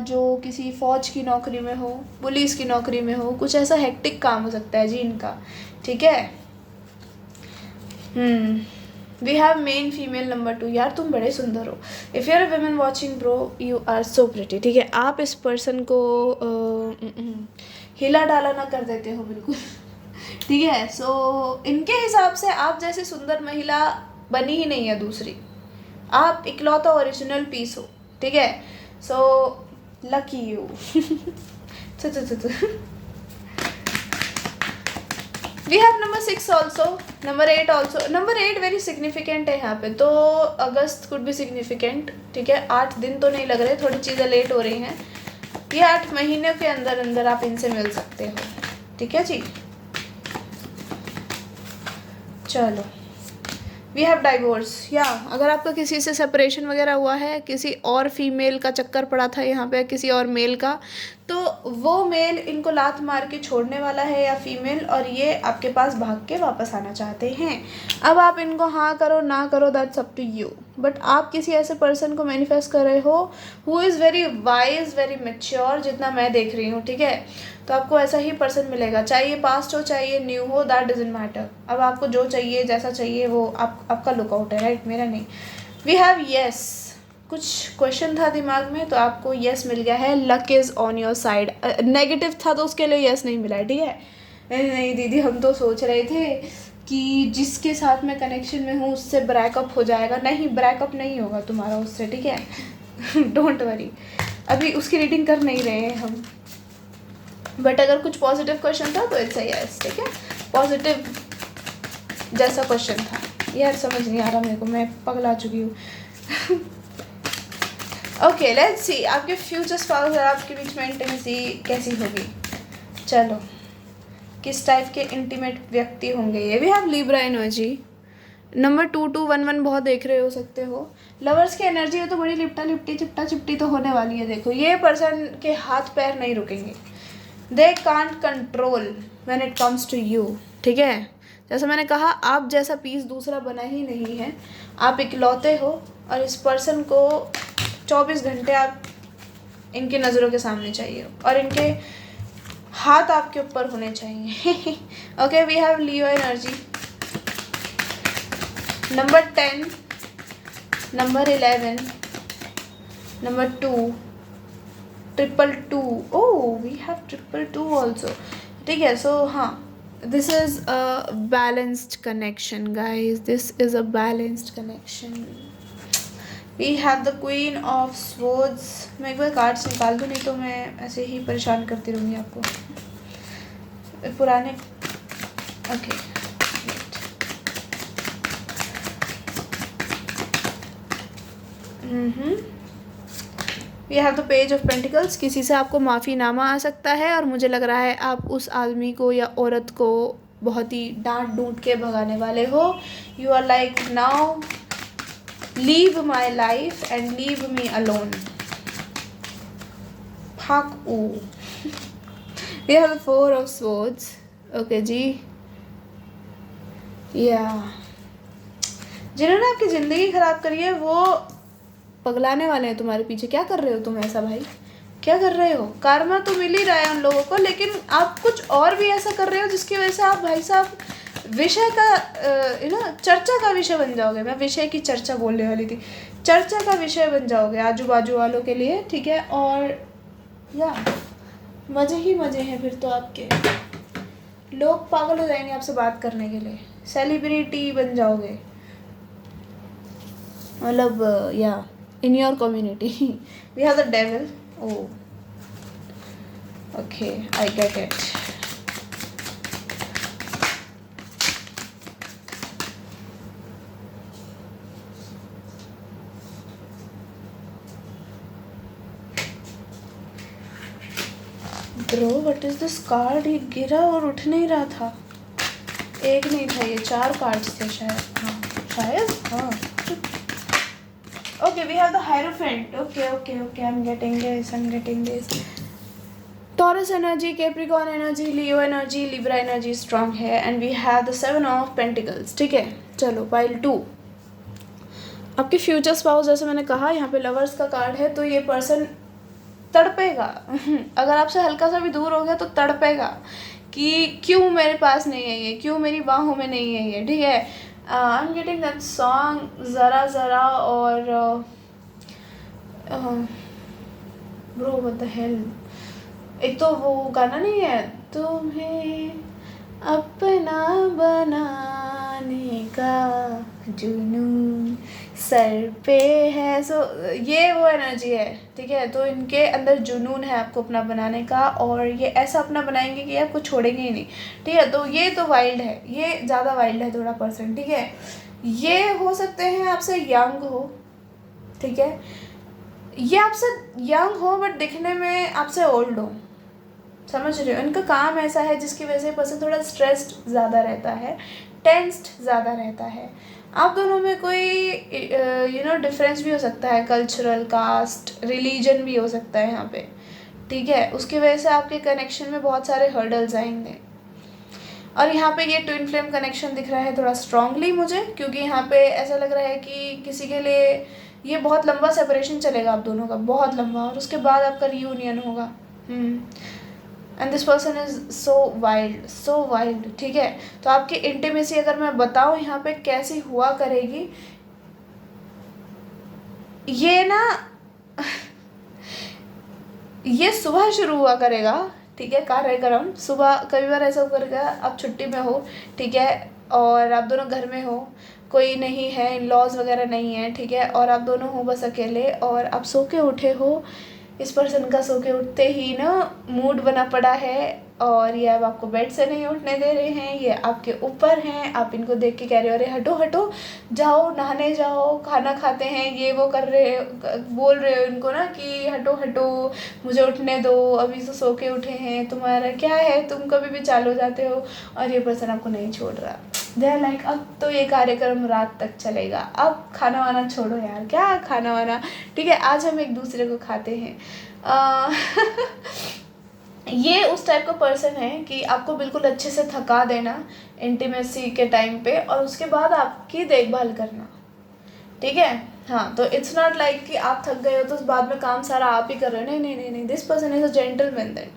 जो किसी फ़ौज की नौकरी में हो, पुलिस की नौकरी में हो, कुछ ऐसा हेक्टिक काम हो सकता है जी इनका, ठीक है। We have men female number 2। यार तुम बड़े सुंदर हो। If you are a women watching bro, you are so pretty, ठीक है। आप इस पर्सन को हिला डाला ना कर देते हो बिल्कुल, ठीक है। सो इनके हिसाब से आप जैसी सुंदर महिला बनी ही नहीं है दूसरी, आप इकलौता ओरिजिनल पीस हो, ठीक है। So lucky you. We have number 6 also, number 8 also. Number 8 very significant है यहाँ पे, तो अगस्त कुड भी सिग्निफिकेंट, ठीक है। 8 दिन तो नहीं लग रहे, थोड़ी चीज़ें लेट हो रही हैं। ये 8 महीने के अंदर अंदर आप इनसे मिल सकते हो, ठीक है जी। चलो, वी हैव डाइवोर्स। या अगर आपका किसी से सेपरेशन वगैरह हुआ है, किसी और फीमेल का चक्कर पड़ा था यहाँ पे किसी और मेल का, तो वो मेल इनको लात मार के छोड़ने वाला है या फीमेल, और ये आपके पास भाग के वापस आना चाहते हैं। अब आप इनको हाँ करो ना करो, that's up to you, but आप किसी ऐसे पर्सन को मैनिफेस्ट कर रहे हो who is very wise, very mature, जितना मैं देख रही हूँ, ठीक है। तो आपको ऐसा ही पर्सन मिलेगा, चाहे ये पास्ट हो चाहे ये न्यू हो, दैट डजंट मैटर। अब आपको जो चाहिए, जैसा चाहिए, वो आपका लुकआउट है, राइट, मेरा नहीं। We have yes. कुछ क्वेश्चन था दिमाग में तो आपको येस मिल गया है। Luck is on your side. Negative था तो उसके लिए येस नहीं मिला है, ठीक है। नहीं दीदी, हम तो सोच रहे थे कि जिसके साथ मैं कनेक्शन में हूँ उससे ब्रेकअप हो जाएगा। नहीं, ब्रेकअप नहीं होगा तुम्हारा उससे, ठीक है। डोंट वरी, अभी उसकी रीडिंग कर नहीं रहे हैं हम, बट अगर कुछ पॉजिटिव क्वेश्चन था तो इट्स अ यस, ठीक है। पॉजिटिव जैसा क्वेश्चन था। यार समझ नहीं आ रहा मेरे को, मैं पगला चुकी हूँ। ओके, लेट्स सी आपके फ्यूचर स्पाउस और आपके बीच में इंटीमेसी कैसी होगी। चलो, किस टाइप के इंटीमेट व्यक्ति होंगे ये। We have Libra energy, number 2211 बहुत देख रहे हो सकते हो। लवर्स की एनर्जी है तो बड़ी लिपटा लिपटी चिपटा चिपटी तो होने वाली है। देखो, ये पर्सन के हाथ पैर नहीं रुकेंगे। They can't control when it comes to you, ठीक है। जैसा मैंने कहा, आप जैसा पीस दूसरा बना ही नहीं है, आप इकलौते हो, और इस पर्सन को 24 घंटे आप इनकी नज़रों के सामने चाहिए और इनके हाथ आपके ऊपर होने चाहिए। Okay, we have Leo energy, number 10, number 11, number 2, 222, oh we have 222 also, ठीक है. सो हाँ, this is a balanced connection guys, this is a balanced connection. We have the Queen of Swords. मैं एक बार कार्ड्स निकाल दूँ, नहीं तो मैं ऐसे ही परेशान करती रहूँगी आपको. पुराने okay we have the page of pentacles. किसी से आपको माफ़ीनामा आ सकता है और मुझे लग रहा है आप उस आदमी को या औरत को बहुत ही डांट डूंट के भगाने वाले हो. You are like now leave my life and leave me alone. भाग ओ. We have the 4 of swords. Okay जी. या जिन्होंने आपकी ज़िंदगी ख़राब करी है वो पगलाने वाले हैं तुम्हारे पीछे. क्या कर रहे हो तुम ऐसा भाई, क्या कर रहे हो? कार्मा तो मिल ही रहा है उन लोगों को, लेकिन आप कुछ और भी ऐसा कर रहे हो जिसकी वजह से आप भाई साहब विषय का चर्चा का विषय बन जाओगे. मैं विषय की चर्चा बोलने वाली थी, चर्चा का विषय बन जाओगे आजू बाजू वालों के लिए, ठीक है. और या मज़े ही मज़े हैं फिर तो आपके. लोग पागल हो जाएंगे आपसे बात करने के लिए, सेलिब्रिटी बन जाओगे मतलब. या in your community. We have the devil. Oh okay, I get it. Bro, what is this card? ये गिरा और उठ नहीं रहा था. एक नहीं था, ये 4 कार्ड्स थे शायद. हाँ शायद, हाँ. Okay, we have the Hierophant. Okay, I'm getting this. Taurus energy, Capricorn energy, Leo energy, Libra energy strong है. And we have the 7 of Pentacles. ठीक है, चलो पाइल 2. आपके फ्यूचर स्पाउस, जैसे मैंने कहा यहाँ पे लवर्स का कार्ड है, तो ये पर्सन तड़पेगा. अगर आपसे हल्का सा भी दूर हो गया तो तड़पेगा कि क्यों मेरे पास नहीं है ये, क्यों मेरी बाहों में नहीं है ये, ठीक है. I'm getting that song ज़रा और bro what the hell. एक तो वो गाना नहीं है, तुम्हें अपना बनाने का जुनून सर पे है. सो ये वो एनर्जी है, ठीक है. तो इनके अंदर जुनून है आपको अपना बनाने का, और ये ऐसा अपना बनाएंगे कि आपको छोड़ेंगे ही नहीं, ठीक है. तो ये तो वाइल्ड है, ये ज़्यादा वाइल्ड है थोड़ा पर्सन, ठीक है. ये हो सकते हैं आपसे यंग हो, ठीक है. ये आपसे यंग हो बट दिखने में आपसे ओल्ड हो, समझ रहे हो. इनका काम ऐसा है जिसकी वजह से पर्सन थोड़ा स्ट्रेस्ड ज़्यादा रहता है, टेंस्ड ज़्यादा रहता है. आप दोनों में कोई डिफरेंस भी हो सकता है, कल्चरल, कास्ट, रिलीजन भी हो सकता है यहाँ पे, ठीक है. उसकी वजह से आपके कनेक्शन में बहुत सारे हर्डल्स आएंगे. और यहाँ पे ये ट्विन फ्लेम कनेक्शन दिख रहा है थोड़ा स्ट्रांगली मुझे, क्योंकि यहाँ पे ऐसा लग रहा है कि किसी के लिए ये बहुत लंबा सेपरेशन चलेगा आप दोनों का, बहुत लंबा, और उसके बाद आपका रियूनियन होगा. And this person is so wild, ठीक है. तो आपकी इंटीमेसी अगर मैं बताऊँ यहाँ पे कैसी हुआ करेगी, ये ना ये सुबह शुरू हुआ करेगा, ठीक है. कार्यक्रम सुबह, कई बार ऐसा करेगा आप छुट्टी में हो, ठीक है, और आप दोनों घर में हो, कोई नहीं है, इन लॉज वगैरह नहीं है, ठीक है, और आप दोनों हो बस अकेले, और आप सो के उठे हो. इस पर्सन का सो के उठते ही ना मूड बना पड़ा है, और ये अब आपको बेड से नहीं उठने दे रहे हैं, ये आपके ऊपर हैं. आप इनको देख के कह रहे हो अरे हटो जाओ नहाने जाओ, खाना खाते हैं, ये वो कर रहे, बोल रहे हो इनको ना कि हटो मुझे उठने दो, अभी तो सो के उठे हैं, तुम्हारा क्या है, तुम कभी भी चालू जाते हो. और ये पर्सन आपको नहीं छोड़ रहा. दे आर लाइक अब तो ये कार्यक्रम रात तक चलेगा, अब खाना वाना छोड़ो यार, क्या खाना वाना, ठीक है, आज हम एक दूसरे को खाते हैं. ये उस टाइप का पर्सन है कि आपको बिल्कुल अच्छे से थका देना इंटीमेसी के टाइम पे, और उसके बाद आपकी देखभाल करना, ठीक है. हाँ, तो इट्स नॉट लाइक कि आप थक गए हो तो बाद में काम सारा आप ही कर रहे हो. नहीं. This person is a gentleman. Then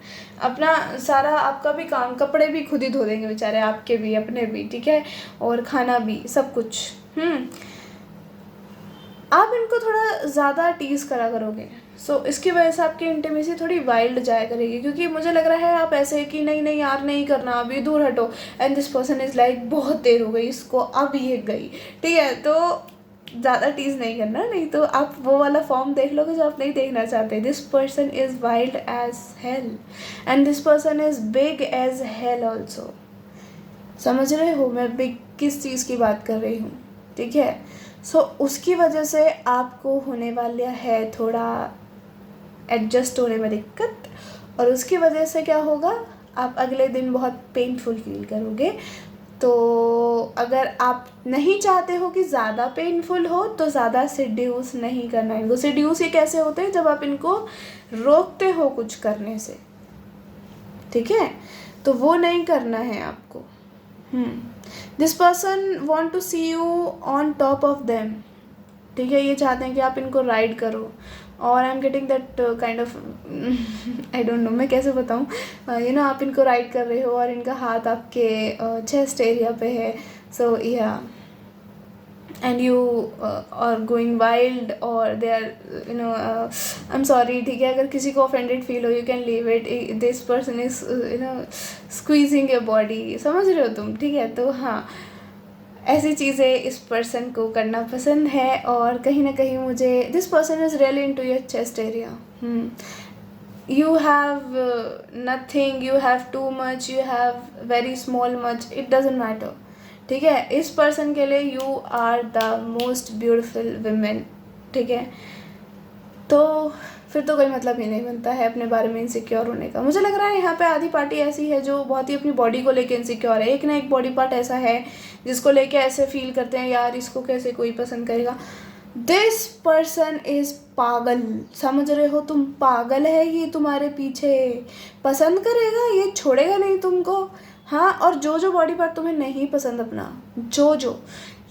अपना सारा आपका भी काम, कपड़े भी खुद ही धो देंगे बेचारे, आपके भी अपने भी, ठीक है, और खाना भी, सब कुछ. आप इनको थोड़ा ज़्यादा टीज़ करा करोगे, सो इसकी वजह से आपकी इंटीमेसी थोड़ी वाइल्ड जाया करेगी, क्योंकि मुझे लग रहा है आप ऐसे कि नहीं नहीं यार नहीं करना, अभी दूर हटो, and this person is like बहुत देर हो गई इसको, अब ये गई, ठीक है। तो ज़्यादा टीज़ नहीं करना, नहीं तो आप वो वाला फॉर्म देख लोगे जो आप नहीं देखना चाहते। This person is wild as hell and this person is big as hell also. समझ रहे हो मैं बिग किस चीज़ की बात कर रही हूँ, ठीक है। सो उसकी वजह से आपको होने वाला है थोड़ा एडजस्ट होने में दिक्कत, और उसकी वजह से क्या होगा, आप अगले दिन बहुत पेनफुल फील करोगे। तो अगर आप नहीं चाहते हो कि ज़्यादा पेनफुल हो तो ज़्यादा सेड्यूस नहीं करना है इनको। सेड्यूस ये कैसे होते हैं, जब आप इनको रोकते हो कुछ करने से, ठीक है, तो वो नहीं करना है आपको। This person want to see you on top of them, ठीक है, ये चाहते हैं कि आप इनको राइड करो, और आई am getting that kind of I don't no मैं कैसे बताऊँ, यू नो आप इनको राइड कर रहे हो और इनका हाथ आपके चेस्ट एरिया पे है, so yeah and you are going wild और they are you know I am sorry, ठीक है, अगर किसी को ऑफेंडेड फील हो you can leave it, this person is you know squeezing your body, समझ रहे हो तुम, ठीक है। तो हाँ, ऐसी चीज़ें इस पर्सन को करना पसंद है, और कहीं ना कहीं मुझे this person is really into your chest area. You have nothing, you have too much, you have very small much, it doesn't matter, ठीक है। इस पर्सन के लिए you are the most beautiful women, ठीक है। तो फिर तो कोई मतलब ही नहीं बनता है अपने बारे में इनसिक्योर होने का। मुझे लग रहा है यहाँ पे आधी पार्टी ऐसी है जो बहुत ही अपनी बॉडी को लेके इनसिक्योर है। एक ना एक बॉडी पार्ट ऐसा है जिसको लेके ऐसे फील करते हैं यार इसको कैसे कोई पसंद करेगा। दिस पर्सन इज़ पागल, समझ रहे हो तुम, पागल है ये तुम्हारे पीछे, पसंद करेगा, ये छोड़ेगा नहीं तुमको। हाँ, और जो जो बॉडी पार्ट तुम्हें नहीं पसंद अपना, जो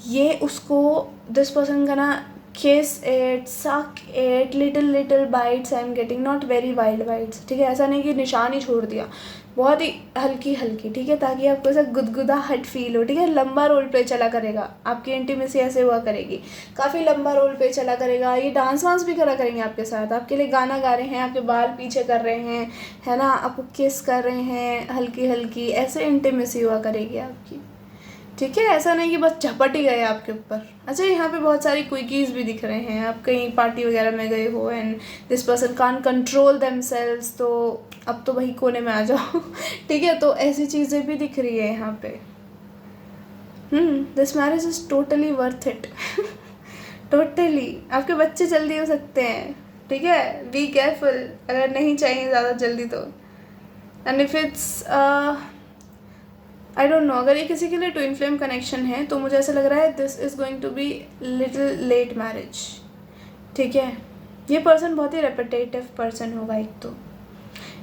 ये उसको दिस पर्सन का ना kiss it, suck it, little bites I am getting, not very wild bites, ठीक है। ऐसा नहीं कि निशान ही छोड़ दिया, बहुत ही हल्की हल्की, ठीक है, ताकि आपको ऐसा गुदगुदाहट फील हो, ठीक है। लंबा रोल प्ले चला करेगा, आपकी इंटीमेसी ऐसे हुआ करेगी, काफ़ी लंबा रोल प्ले चला करेगा। ये डांस वांस भी करा करेंगे आपके साथ, आपके लिए गाना गा रहे हैं, आपके बाल पीछे कर रहे हैं, है ना, आपको किस कर रहे हैं हल्की हल्की, ऐसे इंटीमेसी हुआ करेगी आपकी, ठीक है। ऐसा नहीं कि बस झपट ही गए आपके ऊपर। अच्छा, यहाँ पे बहुत सारी क्विकीज़ भी दिख रहे हैं, आप कहीं पार्टी वगैरह में गए हो and this person can't control themselves, तो अब तो वही कोने में आ जाओ ठीक है। तो ऐसी चीज़ें भी दिख रही है यहाँ पे। This marriage is totally worth it totally. आपके बच्चे जल्दी हो सकते हैं, ठीक है, बी केयरफुल अगर नहीं चाहिए ज़्यादा जल्दी तो। And if it's I don't no, अगर ये किसी के लिए ट्विन फ्लेम कनेक्शन है तो मुझे ऐसा लग रहा है this is going to be little late marriage, ठीक है। ये पर्सन बहुत ही रेपिटेटिव पर्सन होगा। एक तो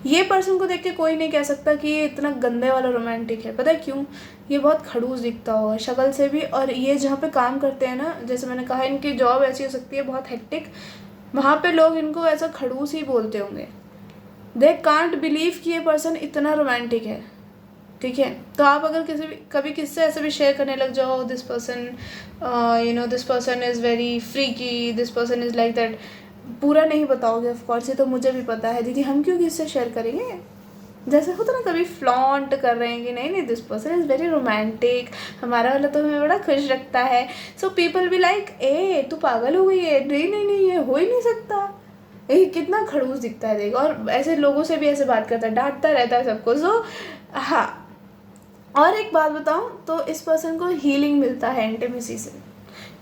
ये पर्सन को देख के कोई नहीं कह सकता कि ये इतना गंदे वाला रोमांटिक है, पता है क्यों, ये बहुत खड़ूस दिखता होगा शक्ल से भी, और ये जहाँ पे काम करते हैं ना, जैसे मैंने कहा इनकी जॉब ऐसी हो सकती है बहुत हेक्टिक, वहाँ पे लोग इनको ऐसा खड़ूस ही बोलते होंगे। दे कांट बिलीव कि ये पर्सन इतना रोमांटिक है, ठीक है। तो आप अगर कभी किससे ऐसे भी शेयर करने लग जाओ, this person you know this person is very freaky, this person is like that, पूरा नहीं बताओगे ऑफ कोर्स, ये तो मुझे भी पता है दीदी, हम क्यों किससे शेयर करेंगे, जैसे होता ना कभी फ्लॉन्ट कर रहे हैं कि नहीं नहीं this person is very romantic, हमारा वाला तो हमें बड़ा खुश रखता है। So people be like a तू पागल हो गई है, नहीं नहीं नहीं ये हो ही नहीं सकता, ये कितना खड़ूस दिखता है देख, और ऐसे लोगों से भी ऐसे बात करता है, डांटता रहता है सबको। सो हाँ, और एक बात बताऊं तो इस पर्सन को हीलिंग मिलता है इंटीमेसी से,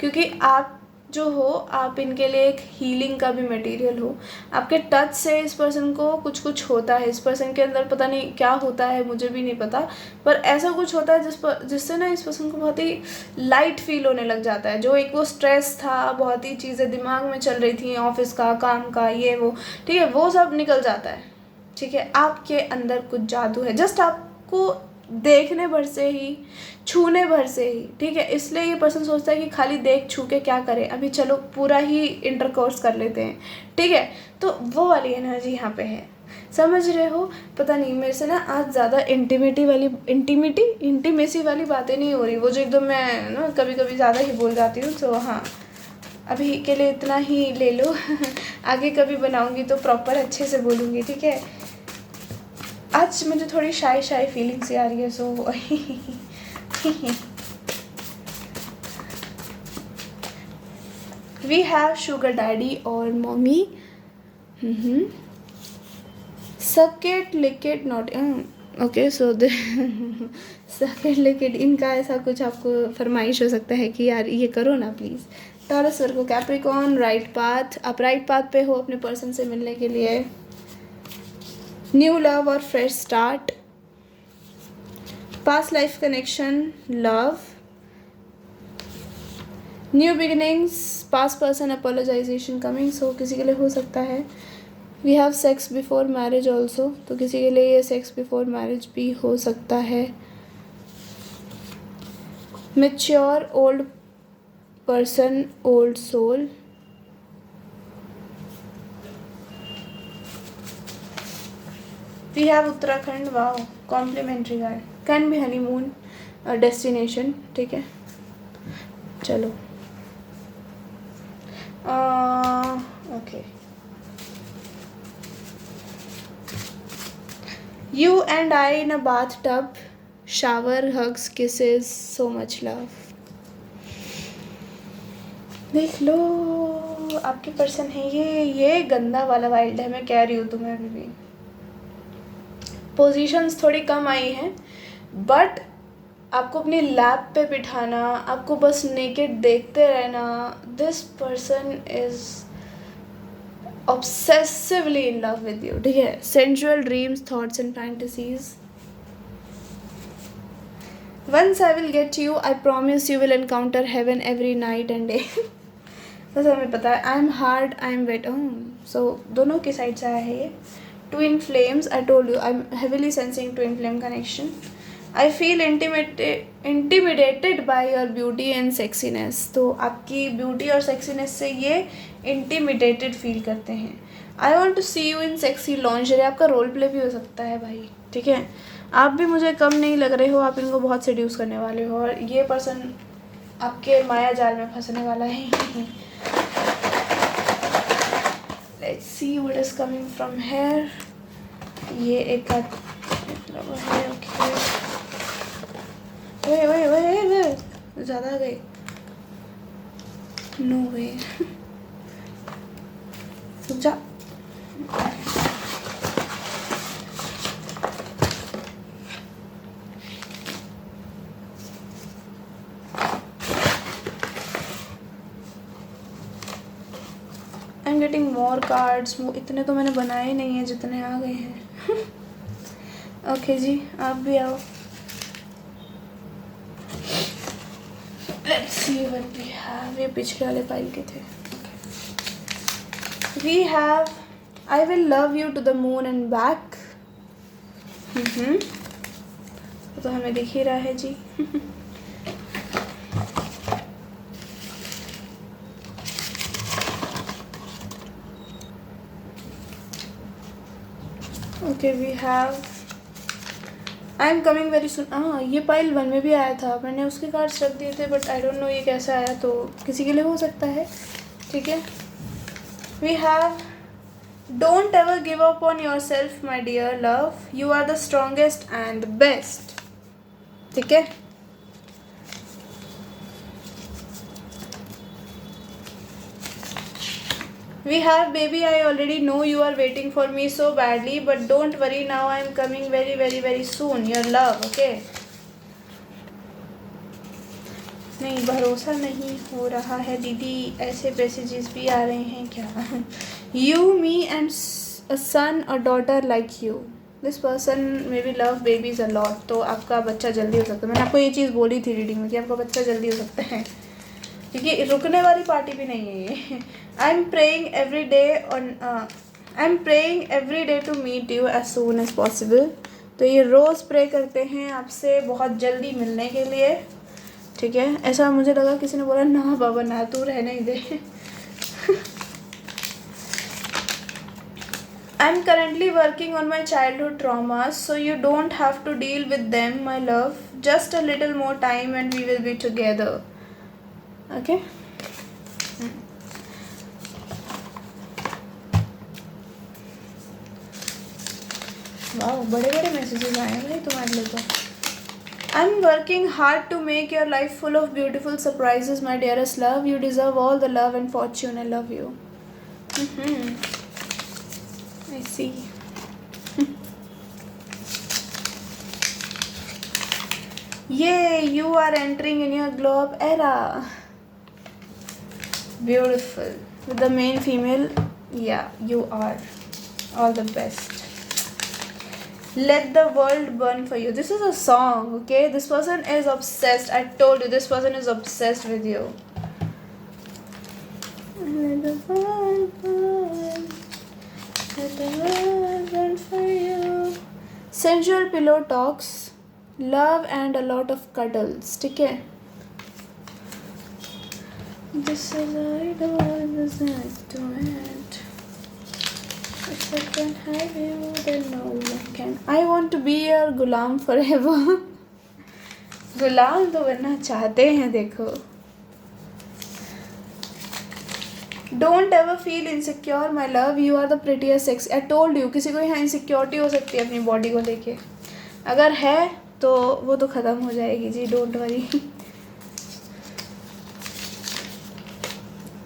क्योंकि आप जो हो आप इनके लिए एक हीलिंग का भी मटेरियल हो। आपके टच से इस पर्सन को कुछ कुछ होता है, इस पर्सन के अंदर पता नहीं क्या होता है, मुझे भी नहीं पता, पर ऐसा कुछ होता है जिससे ना इस पर्सन को बहुत ही लाइट फील होने लग जाता है। जो एक वो स्ट्रेस था, बहुत ही चीज़ें दिमाग में चल रही थी, ऑफिस का, काम का, ये वो, ठीक है, वो सब निकल जाता है, ठीक है। आपके अंदर कुछ जादू है, जस्ट आपको देखने भर से ही, छूने भर से ही, ठीक है। इसलिए ये पर्सन सोचता है कि खाली देख छू के क्या करें, अभी चलो पूरा ही इंटरकोर्स कर लेते हैं, ठीक है। तो वो वाली एनर्जी यहाँ पे है, समझ रहे हो। पता नहीं मेरे से ना आज ज़्यादा इंटीमेसी वाली बातें नहीं हो रही, वो जो एकदम मैं ना कभी कभी ज़्यादा ही बोल जाती हूँ। तो हाँ, अभी के लिए इतना ही ले लो। आगे कभी बनाऊंगी तो प्रॉपर अच्छे से बोलूँगी, ठीक है। आज मुझे थोड़ी शाई फीलिंग सी आ रही है, so we have sugar daddy और mummy. Suck it lick it not okay, so suck it lick it, इनका ऐसा कुछ आपको फरमाइश हो सकता है कि यार ये करो ना please. Taurus, Virgo, Capricorn, right path. आप राइट पाथ पे हो अपने पर्सन से मिलने के लिए। न्यू लव और fresh start. Past life connection, love, new beginnings, past person apologization coming, so किसी के लिए हो सकता है। We have sex before marriage also, तो किसी के लिए ये सेक्स बिफोर मैरिज भी हो सकता है। Mature old person, old soul. We have Uttarakhand, wow, complimentary card. Can be honeymoon destination, ठीक है। चलो okay. You and I in a bath tub, shower, hugs, kisses, so much love. देख लो आपके पर्सन है ये गंदा वाला वाइल्ड है, मैं कह रही हूँ तुम्हें। अभी भी पोजीशंस थोड़ी कम आई हैं, बट आपको अपनी लैप पे बिठाना, आपको बस नेकेड देखते रहना। This person is obsessively in love with you, ठीक है। Sensual dreams, thoughts and fantasies. Once I will get you, I promise you will encounter heaven every night and day. बस हमें पता है। I am hard, I am wet, so दोनों की side से आया है ये। Twin flames, I told you, I am heavily sensing twin flame connection. I feel intimidated by your beauty and sexiness, तो आपकी ब्यूटी और सेक्सीनेस से ये इंटिमिडेटेड फील करते हैं। I want to see you in sexy lingerie, आपका role play भी हो सकता है भाई, ठीक है। आप भी मुझे कम नहीं लग रहे हो, आप इनको बहुत सेड्यूस करने वाले हो, और ये पर्सन आपके माया जाल में फंसने वाला है। Let's see what is coming from here. ये एक है, ओके। वे ज़्यादा गई, नो वे। रुक जा। आई एम गेटिंग मोर कार्ड्स। इतने तो मैंने बनाए नहीं हैं जितने आ गए हैं। ओके जी, आप भी आओ। Let's see what we have. ये पिछले वाले फाइल के थे। We have I will love you to the moon and back. तो हमें दिख ही रहा है जी। Okay, we have I am coming very soon. हाँ, ये पाइल 1 में भी आया था, मैंने उसके कार्ड्स रख दिए थे, बट आई डोंट नो ये कैसे आया, तो किसी के लिए हो सकता है, ठीक है। We have don't ever give up on your self my dear love, you are the strongest and best, ठीक है। We have baby, I already know you are waiting for me so badly, but don't worry now, I am coming very very very soon, your love, okay। नहीं, भरोसा नहीं हो रहा है दीदी, ऐसे मैसेजेस भी आ रहे हैं क्या। You, me and a son or daughter like you, this person maybe love babies a lot, तो आपका बच्चा जल्दी हो सकता है। मैंने आपको ये चीज़ बोली थी रीडिंग में कि आपका बच्चा जल्दी हो सकता है, क्योंकि रुकने वाली पार्टी भी नहीं है ये। I am praying every day to meet you as soon as possible, तो ये रोज़ प्रे करते हैं आपसे बहुत जल्दी मिलने के लिए, ठीक है। ऐसा मुझे लगा किसी ने बोला ना बाबा ना, तू रहने ही दे। I am currently working on my childhood traumas, so you don't have to deal with them my love, just a little more time and we will be together, okay. वाह, बड़े बड़े मैसेजेस आए हैं भाई तुम्हारे लिए तो। I am working hard to make your life full of beautiful surprises my dearest love, you deserve all the love and fortune, I love you. I see. Yay, you are entering in your glow up era. Beautiful. With the main female, yeah, you are. All the best. Let the world burn for you. This is a song, okay? This person is obsessed. I told you, this person is obsessed with you. Let the world burn. Let the world burn for you. Sensual pillow talks. Love and a lot of cuddles. ठीक है? This is I don't deserve to end. If I can have you, then no one can. I want to be your Ghulam forever. गुलाम तो बनना चाहते हैं, देखो. Don't ever feel insecure, my love. You are the prettiest sex. I told you, किसी को यहाँ insecurity हो सकती है अपनी बॉडी को लेके. अगर है तो वो तो ख़त्म हो जाएगी जी, don't worry.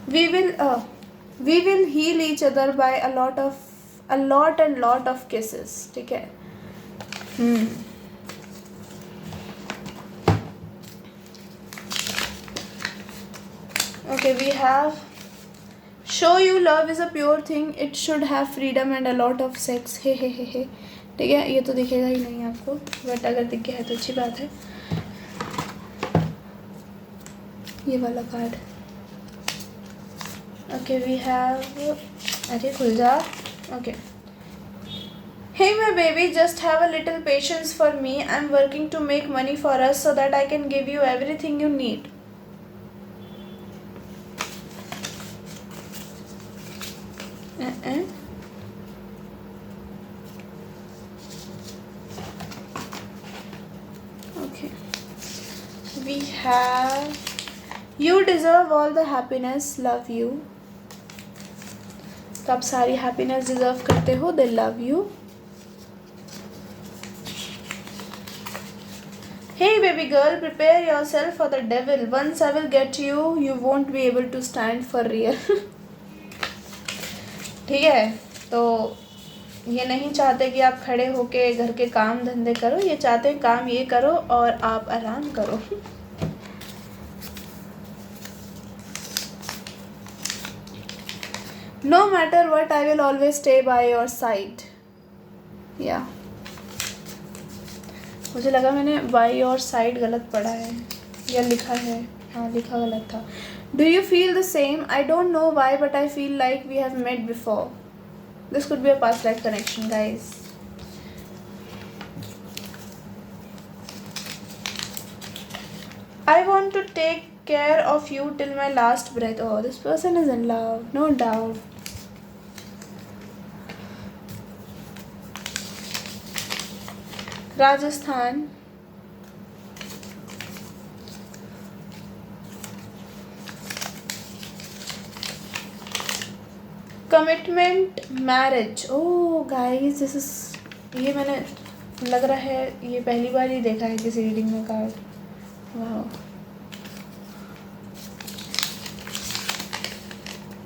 We will heal each other by a lot and lot of kisses. ठीक है? Okay, we have show you love is a pure thing, it should have freedom and a lot of sex. Hey. ठीक है, ये तो दिखेगा ही नहीं आपको, but अगर दिख गया है तो अच्छी बात है. ये वाला कार्ड. ओके, वी हैव, अरे खुल जा. Okay. Hey my baby, just have a little patience for me. I am working to make money for us so that I can give you everything you need. We have, you deserve all the happiness, love you. तो आप सारी happiness deserve करते हो, they love you. Hey baby girl, prepare yourself for the devil. Once I will get you, you won't be able to stand for real. ठीक है? तो ये नहीं चाहते कि आप खड़े होके घर के काम धंधे करो, ये चाहते हैं काम ये करो और आप आराम करो. No matter what, I will always stay by your side. Yeah. मुझे लगा मैंने by your side गलत पढ़ा है या लिखा है. हाँ, लिखा गलत था. Do you feel the same? I don't know why, but I feel like we have met before. This could be a past life connection, guys. I want to take care of you till my last breath. Oh, this person is in love, no doubt. Rajasthan. Commitment, marriage. Oh guys, this is, ये मैंने, लग रहा है ये पहली बार ही देखा है किसी रीडिंग में कार्ड. वाह.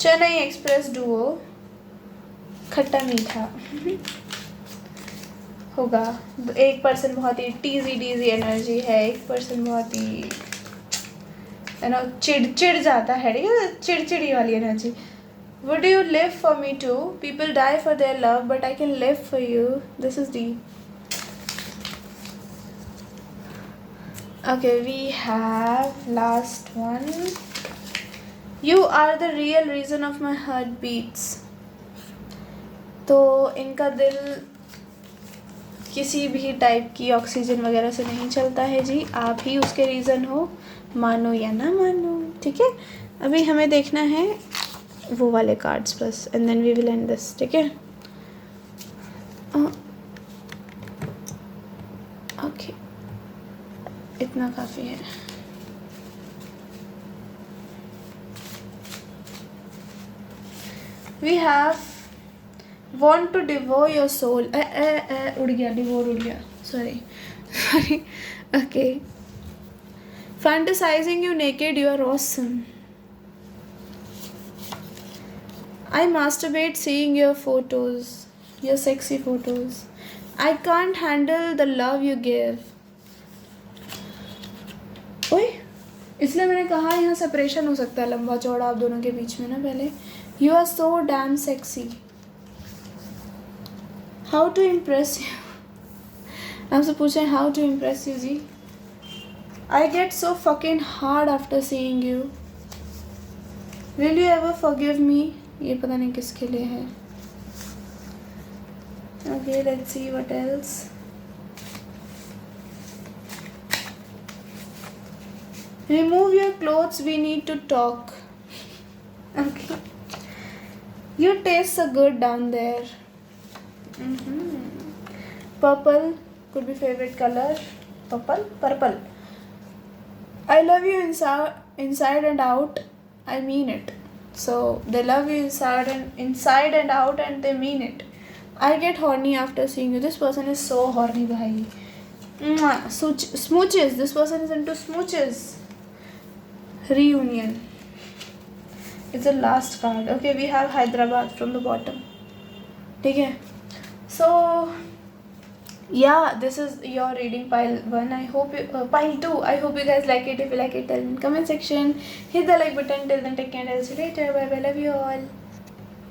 चेन्नई एक्सप्रेस डुओ, खट्टा मीठा होगा. एक पर्सन बहुत ही टीजी एनर्जी है, एक पर्सन बहुत ही चिड़ जाता है. ठीक है, चिड़चिड़ी वाली energy. Would you live for me too? People die for their love, but I can live for you. This is deep. Okay, we have last one. You are the real reason of my heart beats. तो इनका दिल किसी भी type की oxygen वगैरह से नहीं चलता है जी, आप ही उसके रीज़न हो, मानो या ना मानो. ठीक है, अभी हमें देखना है वो वाले कार्ड्स बस, and then we will end this. ठीक है? ओके, इतना काफ़ी है. We have Want to devour your soul. उड़ गया, devour उड़ गया. Sorry. Sorry. Okay. Fantasizing you naked, you are awesome. I masturbate seeing your photos, your sexy photos. I can't handle the love you give. ओए, इसलिए मैंने कहा यहाँ separation हो सकता है लंबा चौड़ा आप दोनों के बीच में ना पहले. You are so damn sexy. How to impress you? आपसे पूछा है how to impress you ji. I get so fucking hard after seeing you. Will you ever forgive me? ये पता नहीं किसके लिए है. Okay, let's see what else. Remove your clothes, we need to talk. Okay. You taste so good down there. Purple could be favorite color. Purple. I love you inside and out. I mean it. So they love you inside and out, and they mean it. I get horny after seeing you. This person is so horny, bhai. Smooches. This person is into smooches. Reunion. It's the last card. Okay, we have Hyderabad from the bottom. Okay. So yeah, this is your reading pile 1. I hope you pile 2. I hope you guys like it. If you like it, tell me in comment section. Hit the like button. Till then, take care. I'll see you later. Bye bye. Love you all.